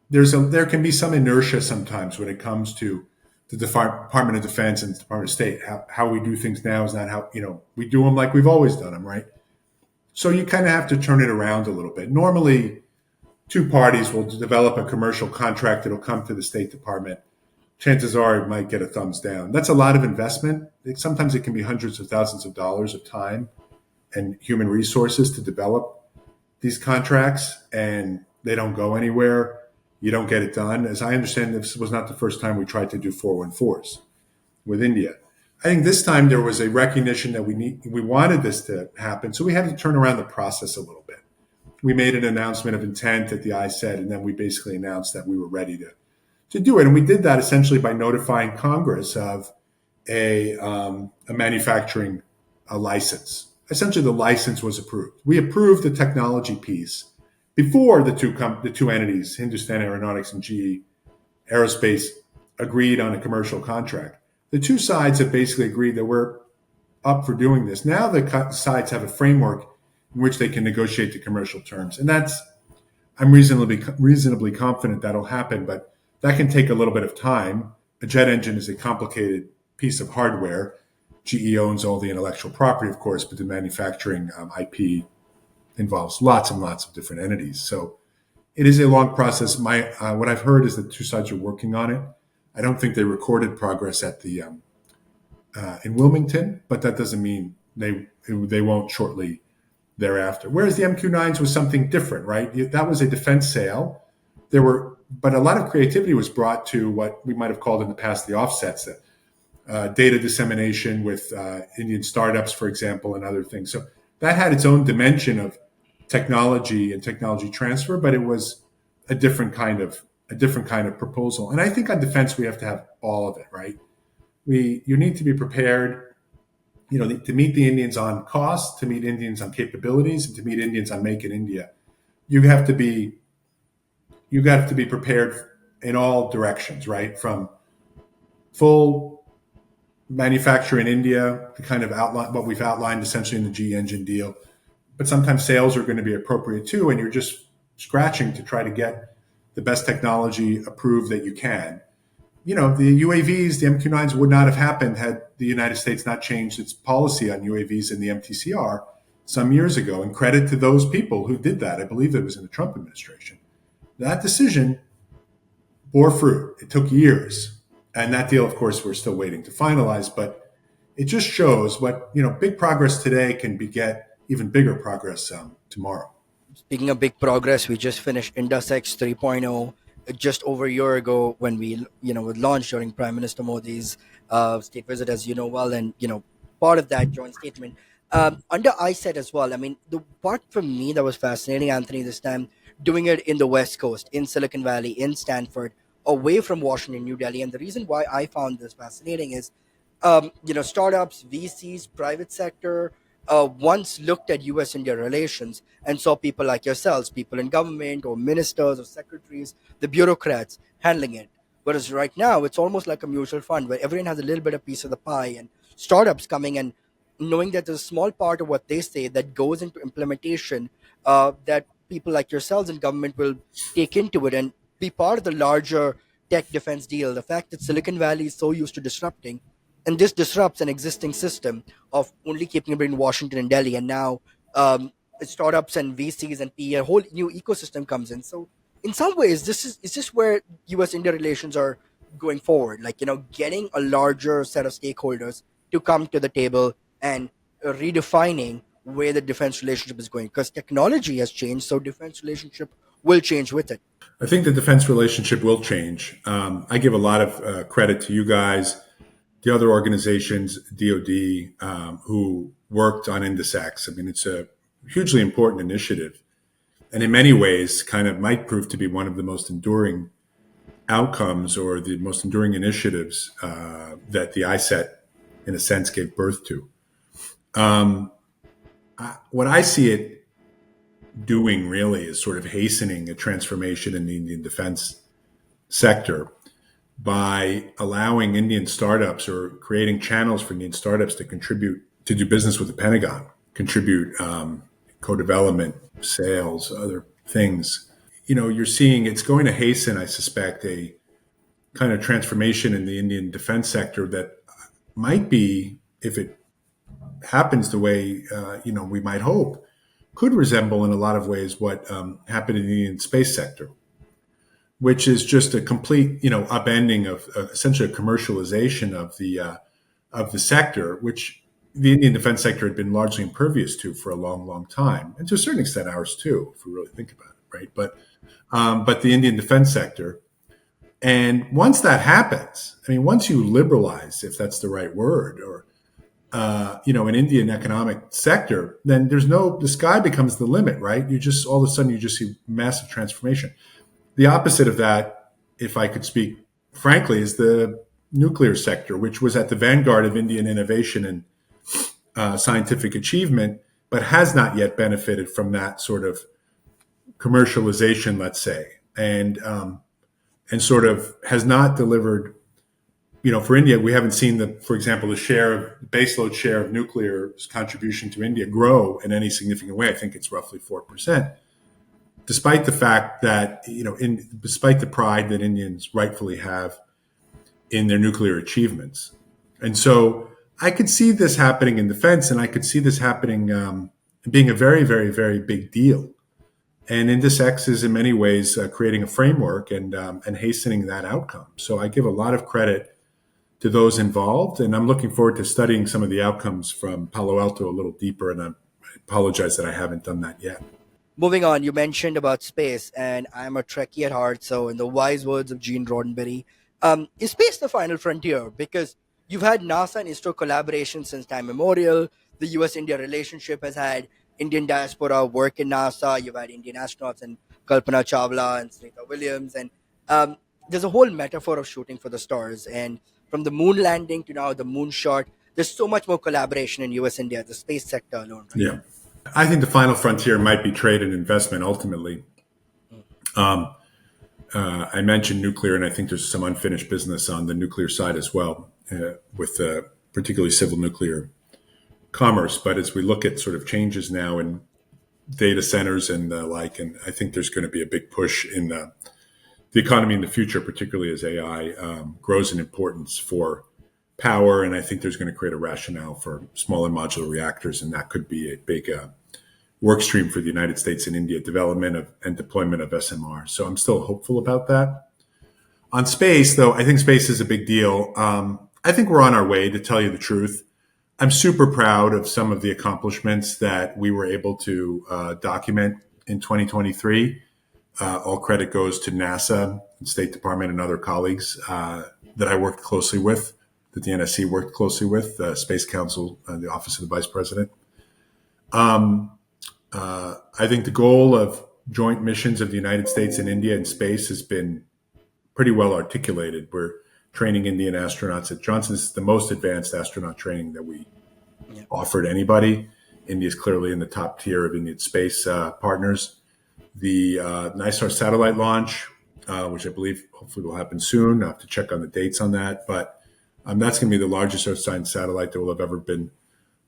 there can be some inertia sometimes when it comes to the Department of Defense and the Department of State. How we do things now is not how, we do them like we've always done them, right? So you kind of have to turn it around a little bit. Normally, two parties will develop a commercial contract that'll come to the State Department. Chances are it might get a thumbs down. That's a lot of investment. Sometimes it can be hundreds of thousands of dollars of time and human resources to develop these contracts, and they don't go anywhere. You don't get it done. As I understand, this was not the first time we tried to do 414s with India. I think this time there was a recognition that we wanted this to happen, so we had to turn around the process a little bit. We made an announcement of intent at the ISET, and then we basically announced that we were ready to do it. And we did that essentially by notifying Congress of a manufacturing license. Essentially, the license was approved. We approved the technology piece before the two entities, Hindustan Aeronautics and GE Aerospace, agreed on a commercial contract. The two sides have basically agreed that we're up for doing this. Now the sides have a framework in which they can negotiate the commercial terms, and I'm reasonably confident that'll happen, but that can take a little bit of time. A jet engine is a complicated piece of hardware. GE owns all the intellectual property, of course, but the manufacturing IP involves lots and lots of different entities. So it is a long process. What I've heard is that two sides are working on it. I don't think they recorded progress at the in Wilmington, but that doesn't mean they won't shortly thereafter. Whereas the MQ-9s was something different, right? That was a defense sale. But a lot of creativity was brought to what we might have called in the past the offsets, data dissemination with Indian startups, for example, and other things. So that had its own dimension of technology and technology transfer, but it was a different kind of proposal. And I think on defense we have to have all of it, right? You need to be prepared, to meet the Indians on cost, to meet Indians on capabilities, and to meet Indians on make in India. You have to be you have to be prepared in all directions, right? From full manufacture in India, the kind of outline what we've outlined essentially in the G engine deal, but sometimes sales are going to be appropriate too, and you're just scratching to try to get the best technology approved that you can. The UAVs, the MQ-9s would not have happened had the United States not changed its policy on UAVs in the MTCR some years ago. And credit to those people who did that. I believe it was in the Trump administration. That decision bore fruit. It took years. And that deal, of course, we're still waiting to finalize, but it just shows big progress today can beget even bigger progress tomorrow.
Speaking of big progress, we just finished Indus 3.0 just over a year ago when we, launched during Prime Minister Modi's state visit, as you know well, and part of that joint statement under ISET as well. I mean, the part for me that was fascinating, Anthony, this time doing it in the West Coast, in Silicon Valley, in Stanford, away from Washington, New Delhi, and the reason why I found this fascinating is startups, VCs, private sector once looked at U.S. India relations and saw people like yourselves, people in government or ministers or secretaries, the bureaucrats handling it. Whereas right now, it's almost like a mutual fund where everyone has a little bit of piece of the pie and startups coming and knowing that there's a small part of what they say that goes into implementation that people like yourselves in government will take into it and be part of the larger tech defense deal. The fact that Silicon Valley is so used to disrupting and this disrupts an existing system of only keeping it in Washington and Delhi, and now startups and VCs and PE, a whole new ecosystem comes in. So, in some ways, this where U.S. India relations are going forward. Like getting a larger set of stakeholders to come to the table and redefining where the defense relationship is going, because technology has changed, so defense relationship will change with it.
I think the defense relationship will change. I give a lot of credit to you guys, the other organizations, DoD, who worked on Indus. I mean, it's a hugely important initiative, and in many ways, kind of might prove to be one of the most enduring outcomes or the most enduring initiatives that the ISET, in a sense, gave birth to. What I see it doing really is sort of hastening a transformation in the Indian defense sector by allowing Indian startups or creating channels for Indian startups to contribute to do business with the Pentagon, contribute co-development, sales, other things. You're seeing it's going to hasten, I suspect, a kind of transformation in the Indian defense sector that might be, if it happens the way we might hope, could resemble in a lot of ways what happened in the Indian space sector, which is just a complete, upending of essentially a commercialization of the sector, which the Indian defense sector had been largely impervious to for a long, long time, and to a certain extent ours too, if we really think about it, right? But the Indian defense sector, and once that happens, I mean, once you liberalize, if that's the right word, or an Indian economic sector, then the sky becomes the limit, right? All of a sudden you just see massive transformation. The opposite of that, if I could speak frankly, is the nuclear sector, which was at the vanguard of Indian innovation and scientific achievement, but has not yet benefited from that sort of commercialization, let's say, and sort of has not delivered. For India, we haven't seen for example, the baseload share of nuclear's contribution to India grow in any significant way. I think it's roughly 4%, despite the fact that, despite the pride that Indians rightfully have in their nuclear achievements. And so I could see this happening in defense, and I could see this happening, being a very, very, very big deal. And IndusX is in many ways creating a framework and hastening that outcome. So I give a lot of credit to those involved, and I'm looking forward to studying some of the outcomes from Palo Alto a little deeper. And I apologize that I haven't done that yet.
Moving on, you mentioned about space, and I'm a Trekkie at heart. So, in the wise words of Gene Roddenberry, is space the final frontier? Because you've had NASA and ISRO collaboration since time immemorial. The U.S. India relationship has had Indian diaspora work in NASA. You've had Indian astronauts and Kalpana Chawla and Sunita Williams, and there's a whole metaphor of shooting for the stars. And from the moon landing to now the moonshot. There's so much more collaboration in U.S. India, the space sector alone, right?
Yeah. I think the final frontier might be trade and investment ultimately.
Mm.
I mentioned nuclear, and I think there's some unfinished business on the nuclear side as well, with particularly civil nuclear commerce. But as we look at sort of changes now in data centers and the like, and I think there's going to be a big push in the economy in the future, particularly as AI grows in importance for power. And I think there's going to create a rationale for small and modular reactors, and that could be a big work stream for the United States and India, development of and deployment of SMR. So I'm still hopeful about that. On space, though, I think space is a big deal. I think we're on our way, to tell you the truth. I'm super proud of some of the accomplishments that we were able to document in 2023. All credit goes to NASA, and State Department, and other colleagues that I worked closely with, that the NSC worked closely with, Space Council, the Office of the Vice President. I think the goal of joint missions of the United States and India in space has been pretty well articulated. We're training Indian astronauts at Johnson. This is the most advanced astronaut training that we offer to anybody. India is clearly in the top tier of Indian space partners. The NISAR satellite launch, which I believe hopefully will happen soon. I have to check on the dates on that. But that's going to be the largest Earth science satellite that will have ever been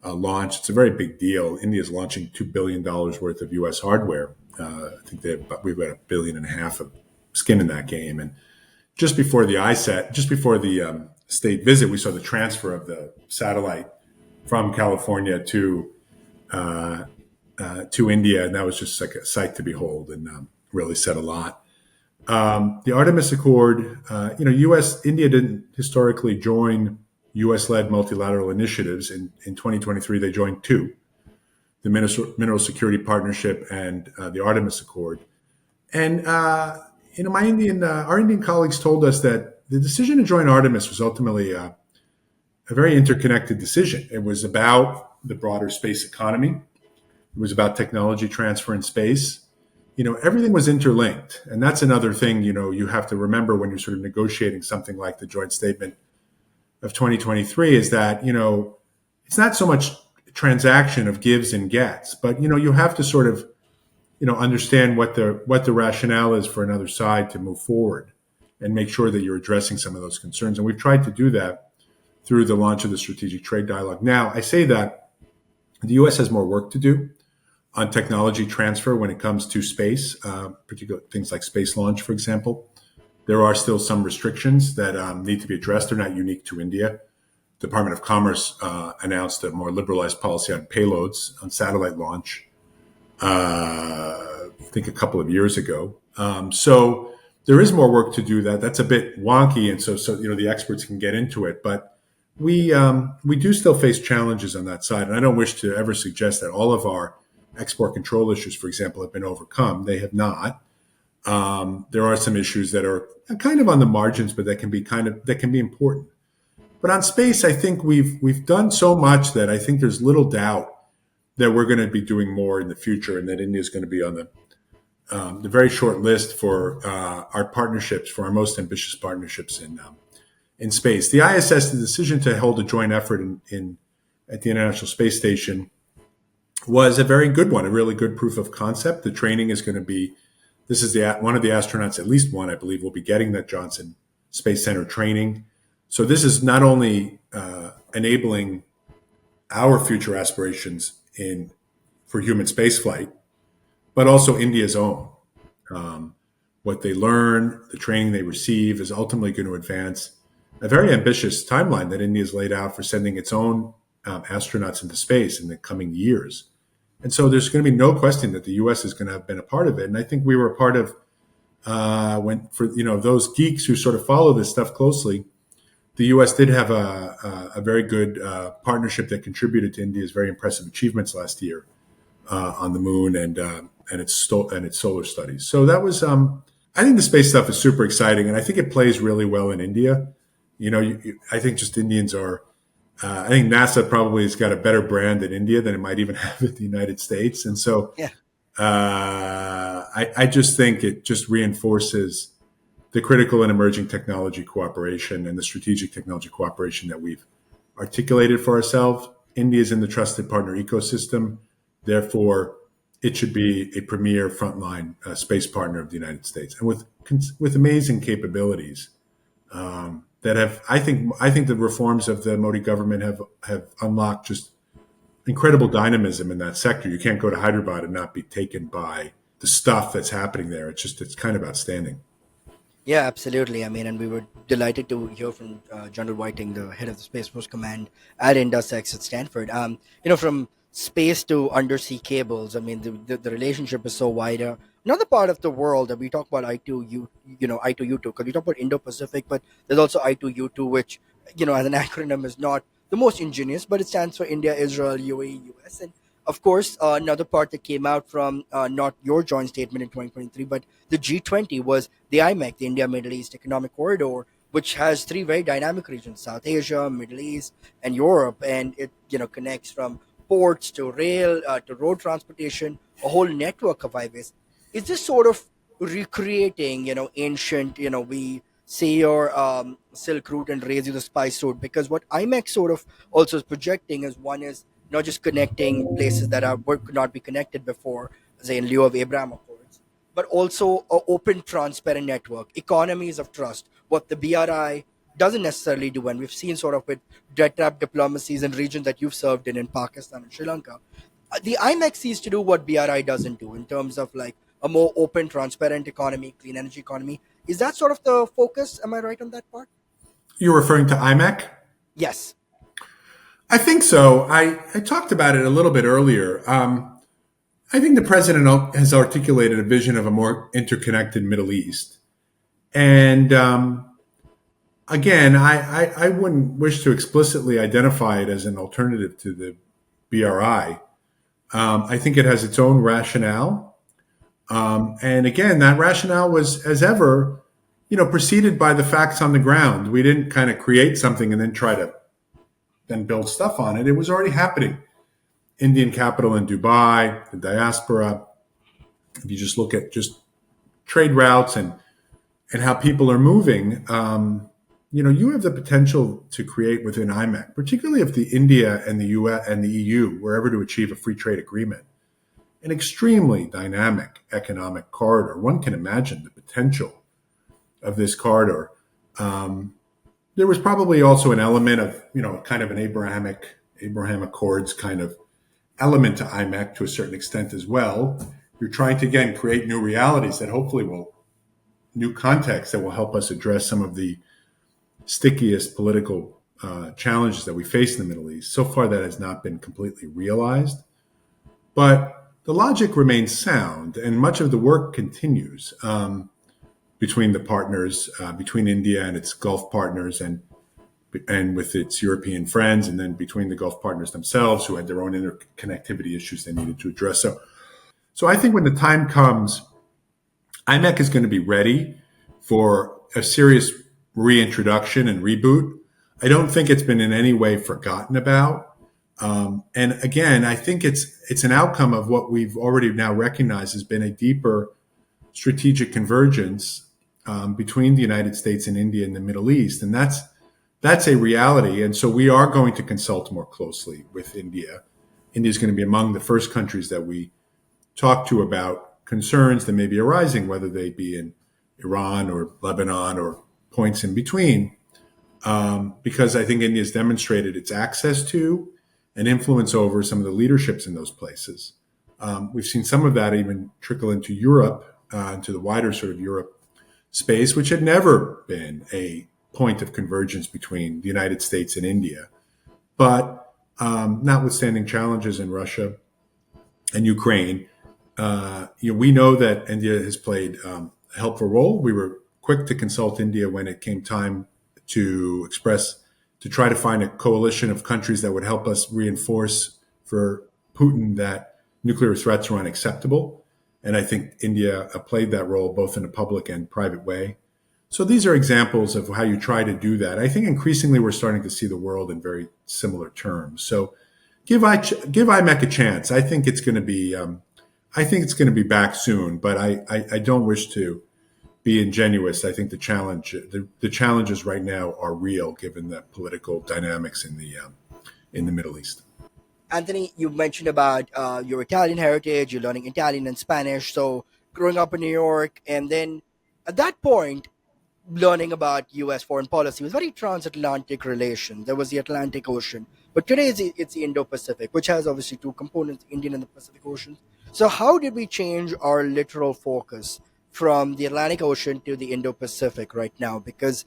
launched. It's a very big deal. India is launching $2 billion worth of U.S. hardware. I think we've got $1.5 billion of skin in that game. And just before the state visit, we saw the transfer of the satellite from California to India, and that was just like a sight to behold, and really said a lot. The Artemis Accord, India didn't historically join U.S.-led multilateral initiatives. In 2023, they joined two: the Mineral Security Partnership and the Artemis Accord. And our Indian colleagues told us that the decision to join Artemis was ultimately a very interconnected decision. It was about the broader space economy. It was about technology transfer in space. Everything was interlinked. And that's another thing, you have to remember when you're sort of negotiating something like the joint statement of 2023, is that, it's not so much transaction of gives and gets, but, you have to sort of, understand what the rationale is for another side to move forward and make sure that you're addressing some of those concerns. And we've tried to do that through the launch of the Strategic Trade Dialogue. Now, I say that the U.S. has more work to do on technology transfer when it comes to space, particularly things like space launch, for example. There are still some restrictions that need to be addressed. They're not unique to India. The Department of Commerce announced a more liberalized policy on payloads on satellite launch, I think a couple of years ago. So there is more work to do that. That's a bit wonky, and so the experts can get into it. But we do still face challenges on that side, and I don't wish to ever suggest that all of our export control issues, for example, have been overcome. They have not. There are some issues that are kind of on the margins, but that can be important. But on space, I think we've done so much that I think there's little doubt that we're going to be doing more in the future, and that India is going to be on the very short list for our partnerships, for our most ambitious partnerships in space. The ISS, the decision to hold a joint effort at the International Space Station, was a very good one, a really good proof of concept. The training is going to be, this is one of the astronauts, at least one, I believe, will be getting that Johnson Space Center training. So this is not only enabling our future aspirations for human spaceflight, but also India's own. What they learn, the training they receive, is ultimately going to advance a very ambitious timeline that India has laid out for sending its own astronauts into space in the coming years. And so there's going to be no question that the U.S. is going to have been a part of it. And I think we were a part of those geeks who sort of follow this stuff closely. The U.S. did have a very good partnership that contributed to India's very impressive achievements last year on the moon and its solar studies. So that was, I think the space stuff is super exciting, and I think it plays really well in India. I think just Indians are. I think NASA probably has got a better brand in India than it might even have in the United States, and so
Yeah.
I just think it just reinforces the critical and emerging technology cooperation and the strategic technology cooperation that we've articulated for ourselves. India is in the trusted partner ecosystem. Therefore, it should be a premier frontline space partner of the United States, and with amazing capabilities that have. I think the reforms of the Modi government have unlocked just incredible dynamism in that sector. You can't go to Hyderabad and not be taken by the stuff that's happening there. It's kind of outstanding.
Yeah, absolutely. I mean, and we were delighted to hear from General Whiting, the head of the Space Force Command at Indusex at Stanford. From space to undersea cables, I mean, the relationship is so wider. Another part of the world that we talk about I2U2, because we talk about Indo-Pacific, but there's also I2U2, which, as an acronym is not the most ingenious, but it stands for India, Israel, UAE, US. And of course, another part that came out from not your joint statement in 2023, but the G20 was the IMEC, the India Middle East Economic Corridor, which has three very dynamic regions: South Asia, Middle East, and Europe, and it connects from ports to rail to road transportation, a whole network of highways. Is this sort of recreating ancient, we say your Silk Route and raise you the Spice Route? Because what IMEC sort of also is projecting is, one is not just connecting places that could not be connected before, say in lieu of Abraham Accords, but also a open, transparent network, economies of trust. What the BRI doesn't necessarily do, and we've seen sort of with debt trap diplomacies in regions that you've served in Pakistan and Sri Lanka. The IMEC sees to do what BRI doesn't do in terms of like a more open, transparent economy, clean energy economy. Is that sort of the focus? Am I right on that part?
You're referring to IMEC?
Yes.
I think so. I talked about it a little bit earlier. I think the president has articulated a vision of a more interconnected Middle East. And again, I wouldn't wish to explicitly identify it as an alternative to the BRI. I think it has its own rationale. And again, that rationale was, as ever, preceded by the facts on the ground. We didn't kind of create something and then try to then build stuff on it. It was already happening. Indian capital in Dubai, the diaspora. If you just look at just trade routes and how people are moving, you have the potential to create within IMEC, particularly if the India and the US and the EU were ever to achieve a free trade agreement, an extremely dynamic economic corridor. One can imagine the potential of this corridor. There was probably also an element of, kind of an Abraham Accords kind of element to IMEC to a certain extent as well. You're trying to, again, create new realities that hopefully new context that will help us address some of the stickiest political challenges that we face in the Middle East. So far, that has not been completely realized. But the logic remains sound, and much of the work continues between the partners, between India and its Gulf partners, and with its European friends, and then between the Gulf partners themselves, who had their own interconnectivity issues they needed to address. So I think when the time comes, IMEC is going to be ready for a serious reintroduction and reboot. I don't think it's been in any way forgotten about. And again, I think it's an outcome of what we've already now recognized has been a deeper strategic convergence between the United States and India and the Middle East. And that's a reality. And so we are going to consult more closely with India. India is going to be among the first countries that we talk to about concerns that may be arising, whether they be in Iran or Lebanon or points in between, because I think India has demonstrated its access to and influence over some of the leaderships in those places. We've seen some of that even trickle into Europe, into the wider sort of Europe space, which had never been a point of convergence between the United States and India. But notwithstanding challenges in Russia and Ukraine, we know that India has played a helpful role. We were quick to consult India when it came time to try to find a coalition of countries that would help us reinforce for Putin that nuclear threats are unacceptable. And I think India played that role both in a public and private way. So these are examples of how you try to do that. I think increasingly we're starting to see the world in very similar terms. So give IMEC a chance. I think it's going to be back soon, but I don't wish to be ingenuous. I think the challenges right now are real, given the political dynamics in the Middle East.
Anthony, you mentioned about your Italian heritage, you're learning Italian and Spanish. So growing up in New York, and then at that point, learning about U.S. foreign policy was very transatlantic relation. There was the Atlantic Ocean, but today it's the Indo-Pacific, which has obviously two components: Indian and the Pacific Oceans. So how did we change our literal focus from the Atlantic Ocean to the Indo-Pacific right now? Because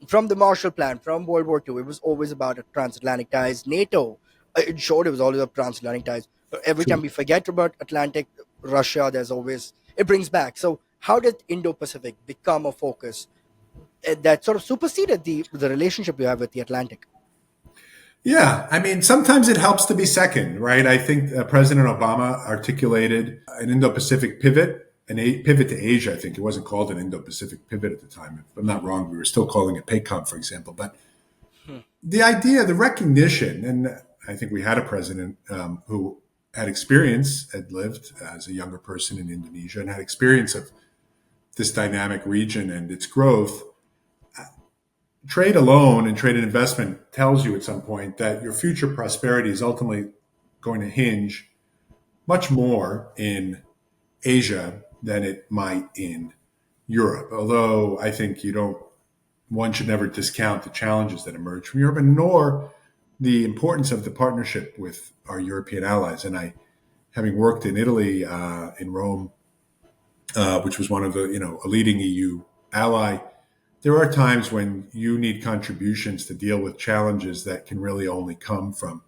from the Marshall Plan, from World War II, it was always about transatlantic ties. NATO, in short, it was always about transatlantic ties. Every time we forget about Atlantic, Russia, there's always, it brings back. So how did Indo-Pacific become a focus that sort of superseded the relationship we have with the Atlantic?
Yeah, I mean, sometimes it helps to be second, right? I think President Obama articulated an Indo-Pacific pivot, pivot to Asia. I think it wasn't called an Indo-Pacific pivot at the time. If I'm not wrong, we were still calling it PACOM, for example. But
Hmm.
the idea, the recognition, and I think we had a president who had experience, had lived as a younger person in Indonesia, and had experience of this dynamic region and its growth. Trade alone and trade and investment tells you at some point that your future prosperity is ultimately going to hinge much more in Asia than it might in Europe. Although I think one should never discount the challenges that emerge from Europe, and nor the importance of the partnership with our European allies. And having worked in Italy, in Rome, which was one of a leading EU ally, there are times when you need contributions to deal with challenges that can really only come from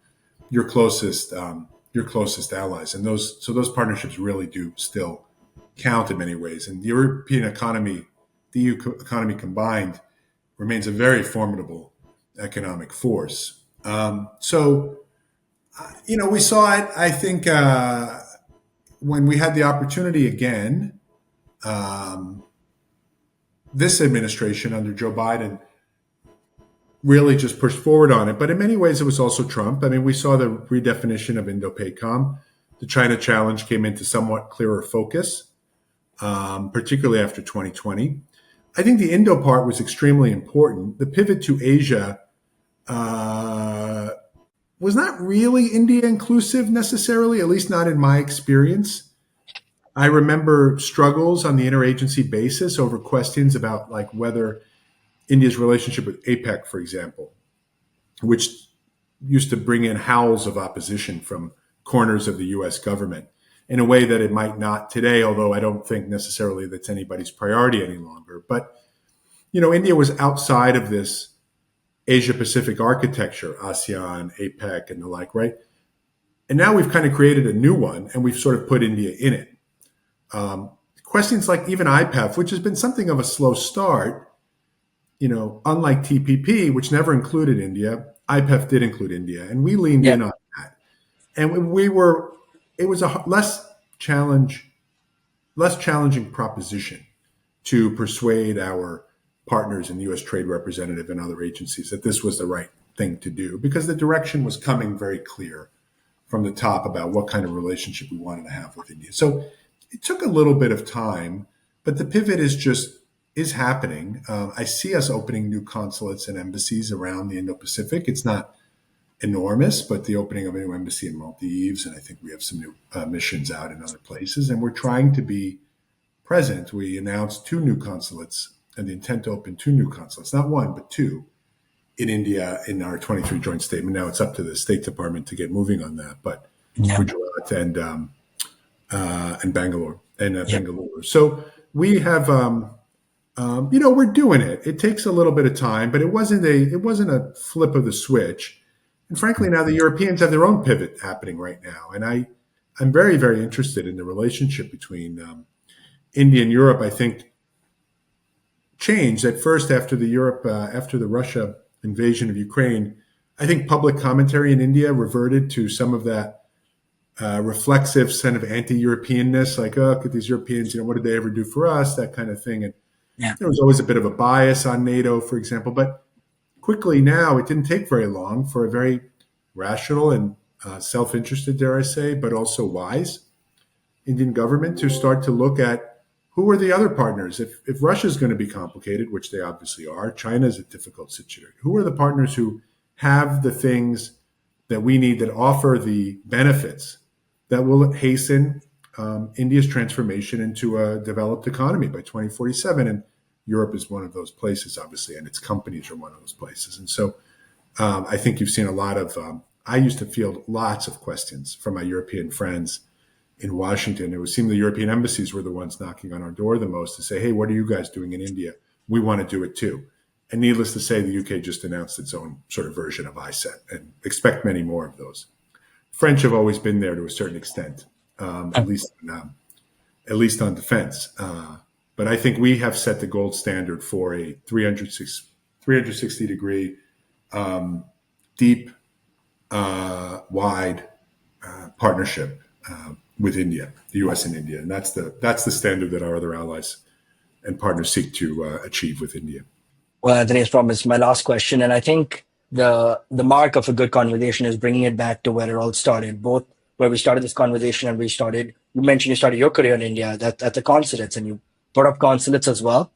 your closest allies, and those partnerships really do still count in many ways. And the European economy, the EU economy combined, remains a very formidable economic force. We saw it. I think when we had the opportunity again. This administration under Joe Biden really just pushed forward on it. But in many ways, it was also Trump. I mean, we saw the redefinition of Indo-PACOM. The China challenge came into somewhat clearer focus, particularly after 2020. I think the Indo part was extremely important. The pivot to Asia was not really India inclusive necessarily, at least not in my experience. I remember struggles on the interagency basis over questions about like whether India's relationship with APEC, for example, which used to bring in howls of opposition from corners of the U.S. government in a way that it might not today, although I don't think necessarily that's anybody's priority any longer. But, India was outside of this Asia Pacific architecture, ASEAN, APEC, and the like, right? And now we've kind of created a new one, and we've sort of put India in it. Questions like even IPEF, which has been something of a slow start, unlike TPP, which never included India, IPEF did include India, and we leaned
Yeah.
in on that. And it was a less challenging proposition to persuade our partners in the U.S. Trade Representative and other agencies that this was the right thing to do, because the direction was coming very clear from the top about what kind of relationship we wanted to have with India. So it took a little bit of time, but the pivot is happening. I see us opening new consulates and embassies around the Indo-Pacific. It's not enormous, but the opening of a new embassy in Maldives, and I think we have some new missions out in other places, and we're trying to be present. We announced 2 new consulates and the intent to open 2 new consulates, not 1, but 2 in India in our 23 joint statement. Now it's up to the State Department to get moving on that, but
Yeah.
Gujarat and Bangalore and
Yeah.
Bengaluru. So we have, we're doing it. It takes a little bit of time, but it wasn't a flip of the switch. And frankly, now the Europeans have their own pivot happening right now, and I'm very, very interested in the relationship between India and Europe. I think changed at first after the Russia invasion of Ukraine. I think public commentary in India reverted to some of that reflexive kind of anti-Europeanness, like, oh, look at these Europeans, what did they ever do for us, that kind of thing. And
Yeah.
there was always a bit of a bias on NATO, for example. But quickly now, it didn't take very long for a very rational and self-interested, dare I say, but also wise Indian government to start to look at who are the other partners? If Russia is going to be complicated, which they obviously are, China is a difficult situation. Who are the partners who have the things that we need that offer the benefits that will hasten India's transformation into a developed economy by 2047? And Europe is one of those places, obviously, and its companies are one of those places. And so I think you've seen a lot of, I used to field lots of questions from my European friends in Washington. It would seem the European embassies were the ones knocking on our door the most to say, hey, what are you guys doing in India? We want to do it too. And needless to say, the UK just announced its own sort of version of ISET and expect many more of those. French have always been there to a certain extent, at least on defense. But I think we have set the gold standard for a 360 degree, deep, wide partnership with India, the U.S. and India, and that's the standard that our other allies and partners seek to achieve with India.
Well, Anthony, as promised, my last question, and I think the mark of a good conversation is bringing it back to where it all started, both where we started this conversation and we started. You mentioned you started your career in India at the consulates, and you brought up consulates as well.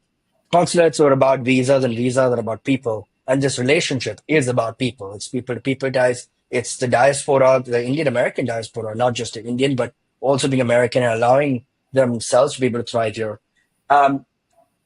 Consulates are about visas, and visas are about people, and this relationship is about people. It's people to people ties. It's the diaspora, the Indian American diaspora, not just the Indian, but also being American and allowing themselves to be able to thrive here. Um,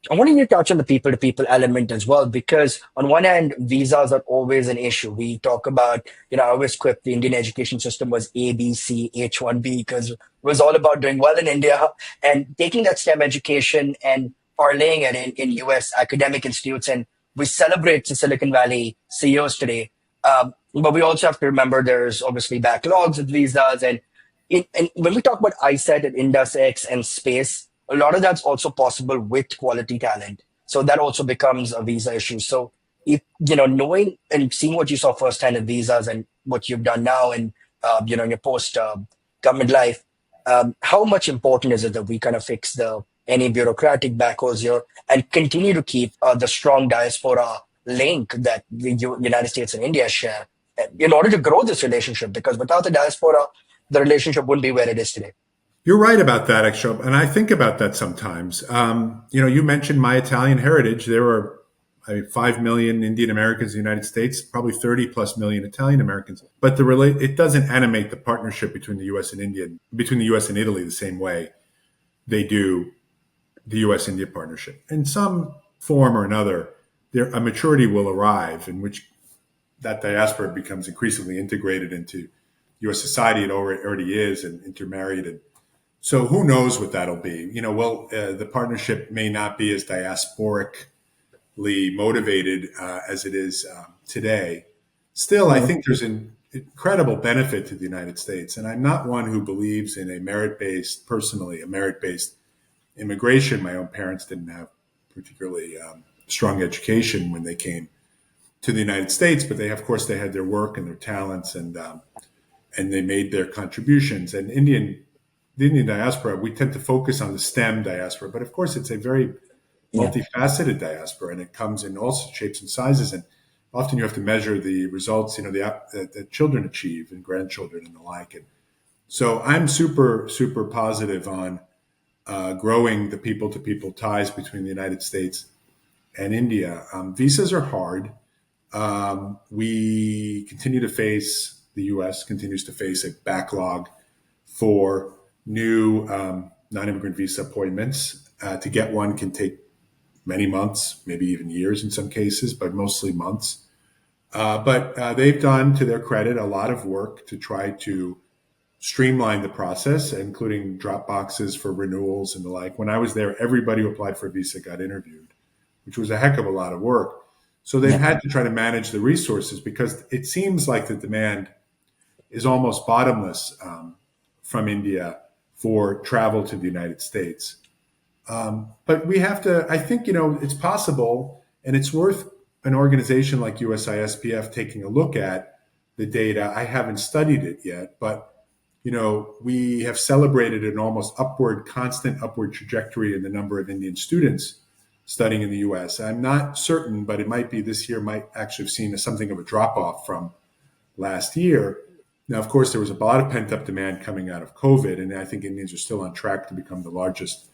I wanted you to touch on the people to people element as well, because on one hand, visas are always an issue. We talk about, I always quip the Indian education system was A, B, C, H1B, because it was all about doing well in India and taking that STEM education and parlaying it in US academic institutes. And we celebrate the Silicon Valley CEOs today. But we also have to remember there's obviously backlogs with visas. And when we talk about ISET and IndusX and space, a lot of that's also possible with quality talent. So that also becomes a visa issue. So if knowing and seeing what you saw firsthand in visas and what you've done now and in your post government life, how much important is it that we kind of fix the any bureaucratic backhoes here and continue to keep the strong diaspora link that the United States and India share in order to grow this relationship? Because without the diaspora, the relationship wouldn't be where it is today.
You're right about that, Akshobh, and I think about that sometimes. You mentioned my Italian heritage. There are 5 million Indian Americans in the United States, probably 30 plus million Italian Americans. But it doesn't animate the partnership between the U.S. and India, between the U.S. and Italy, the same way they do the U.S. India partnership. In some form or another, a maturity will arrive in which that diaspora becomes increasingly integrated into U.S. society. It already is, and intermarried. And so who knows what that'll be? The partnership may not be as diasporically motivated as it is today. Still, I think there's an incredible benefit to the United States. And I'm not one who believes in a merit-based immigration. My own parents didn't have particularly strong education when they came to the United States, but of course, they had their work and their talents, and they made their contributions. And the Indian diaspora, we tend to focus on the STEM diaspora, but of course, it's a very multifaceted diaspora, and it comes in all shapes and sizes. And often, you have to measure the results, that children achieve and grandchildren and the like. And so, I'm super, super positive on growing the people-to-people ties between the United States and India. Visas are hard. The U.S. continues to face a backlog for new non-immigrant visa appointments. To get one can take many months, maybe even years in some cases, but mostly months. But they've done, to their credit, a lot of work to try to streamline the process, including drop boxes for renewals and the like. When I was there, everybody who applied for a visa got interviewed, which was a heck of a lot of work. So they've had to try to manage the resources because it seems like the demand is almost bottomless from India for travel to the United States. But we have to, I think, it's possible, and it's worth an organization like USISPF taking a look at the data. I haven't studied it yet, but we have celebrated an almost constant upward trajectory in the number of Indian students studying in the U.S. I'm not certain, but it might be this year might actually have seen something of a drop off from last year. Now, of course, there was a lot of pent up demand coming out of COVID, and I think Indians are still on track to become the largest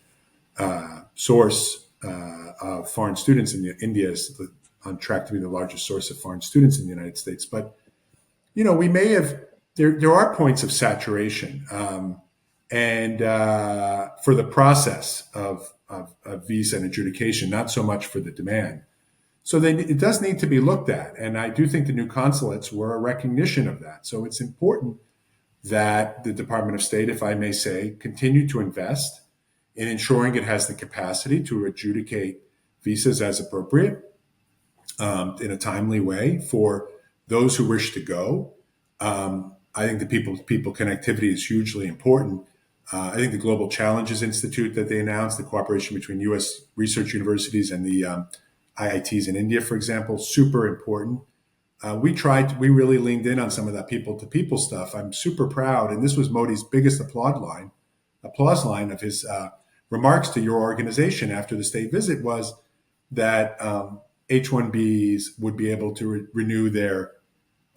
source of foreign students in India is on track to be the largest source of foreign students in the United States. But we may have there are points of saturation, and for the process of visa and adjudication, not so much for the demand. So then it does need to be looked at, and I do think the new consulates were a recognition of that. So it's important that the Department of State, if I may say, continue to invest in ensuring it has the capacity to adjudicate visas as appropriate, in a timely way for those who wish to go. I think the people connectivity is hugely important. I think the Global Challenges Institute that they announced, the cooperation between U.S. research universities and the IITs in India, for example, super important. We really leaned in on some of that people to people stuff. I'm super proud. And this was Modi's biggest applause line of his remarks to your organization after the state visit was that H-1Bs would be able to renew their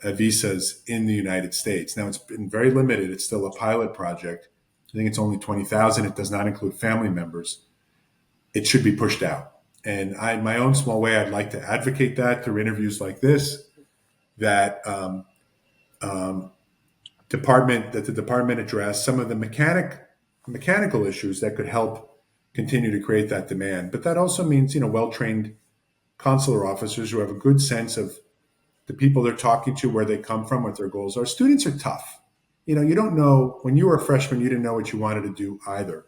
visas in the United States. Now, it's been very limited. It's still a pilot project. I think it's only 20,000. It does not include family members. It should be pushed out. And in my own small way, I'd like to advocate that through interviews like this, that the department address some of the mechanical issues that could help continue to create that demand. But that also means, well-trained consular officers who have a good sense of the people they're talking to, where they come from, what their goals are. Students are tough. You don't know, when you were a freshman, you didn't know what you wanted to do either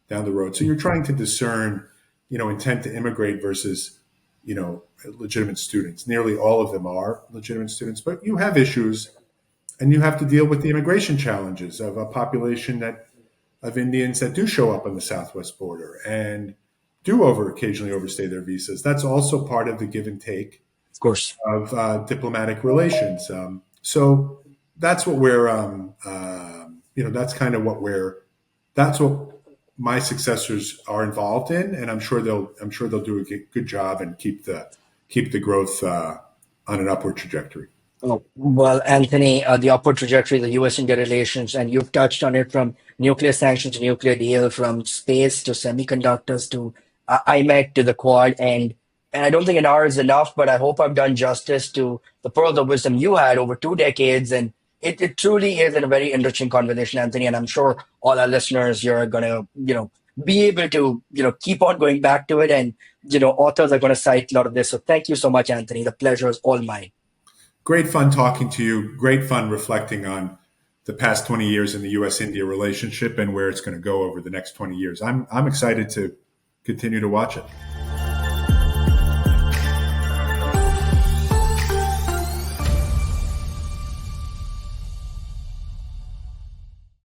down the road. So you're trying to discern, intent to immigrate versus, legitimate students. Nearly all of them are legitimate students, but you have issues, and you have to deal with the immigration challenges of a population of Indians that do show up on the southwest border and do occasionally overstay their visas. That's also part of the give and take,
Of course.
of diplomatic relations. So that's what we're, that's what my successors are involved in, and I'm sure they'll do a good job and keep the growth on an upward trajectory.
Oh, well, Anthony, the upward trajectory of the U.S. India relations, and you've touched on it from nuclear sanctions to nuclear deal, from space to semiconductors to IMEC to the Quad, and I don't think an hour is enough, but I hope I've done justice to the pearls of wisdom you had over 2 decades, and it truly is a very enriching conversation, Anthony, and I'm sure all our listeners you're gonna be able to keep on going back to it, and authors are going to cite a lot of this. So thank you so much, Anthony. The pleasure is all mine.
Great fun talking to you. Great fun reflecting on the past 20 years in the U.S.-India relationship and where it's going to go over the next 20 years. I'm excited to continue to watch it.